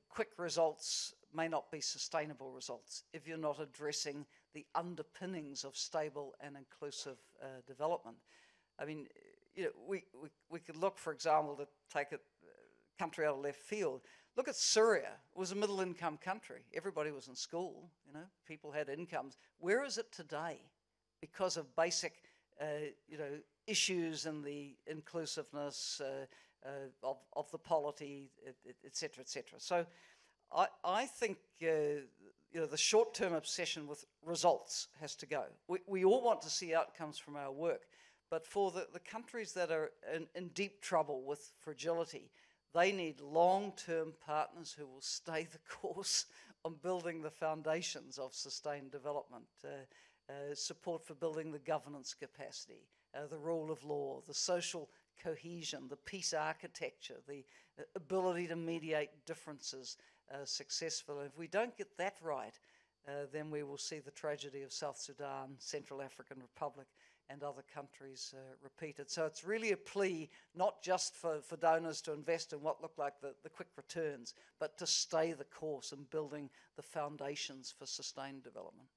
quick results may not be sustainable results if you're not addressing the underpinnings of stable and inclusive development. I mean, you know, we could look, for example, to take a country out of left field. Look at Syria. It was a middle-income country. Everybody was in school, you know, people had incomes. Where is it today? Because of basic, you know, issues in the inclusiveness of the polity, et cetera, et cetera. So I think you know, the short-term obsession with results has to go. We all want to see outcomes from our work, but for the countries that are in deep trouble with fragility, they need long-term partners who will stay the course on building the foundations of sustained development, support for building the governance capacity, the rule of law, the social cohesion, the peace architecture, the ability to mediate differences successfully. If we don't get that right, then we will see the tragedy of South Sudan, Central African Republic, and other countries repeated. So it's really a plea, not just for donors to invest in what look like the quick returns, but to stay the course in building the foundations for sustained development.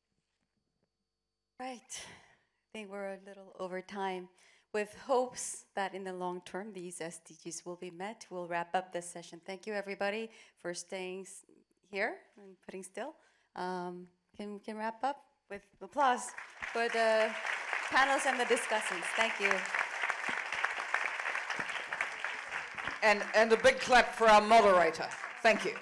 Right. I think we're a little over time. With hopes that in the long term, these SDGs will be met, we'll wrap up this session. Thank you, everybody, for staying here and putting still. Can wrap up with applause for the panels and the discussants. Thank you. And a big clap for our moderator. Thank you.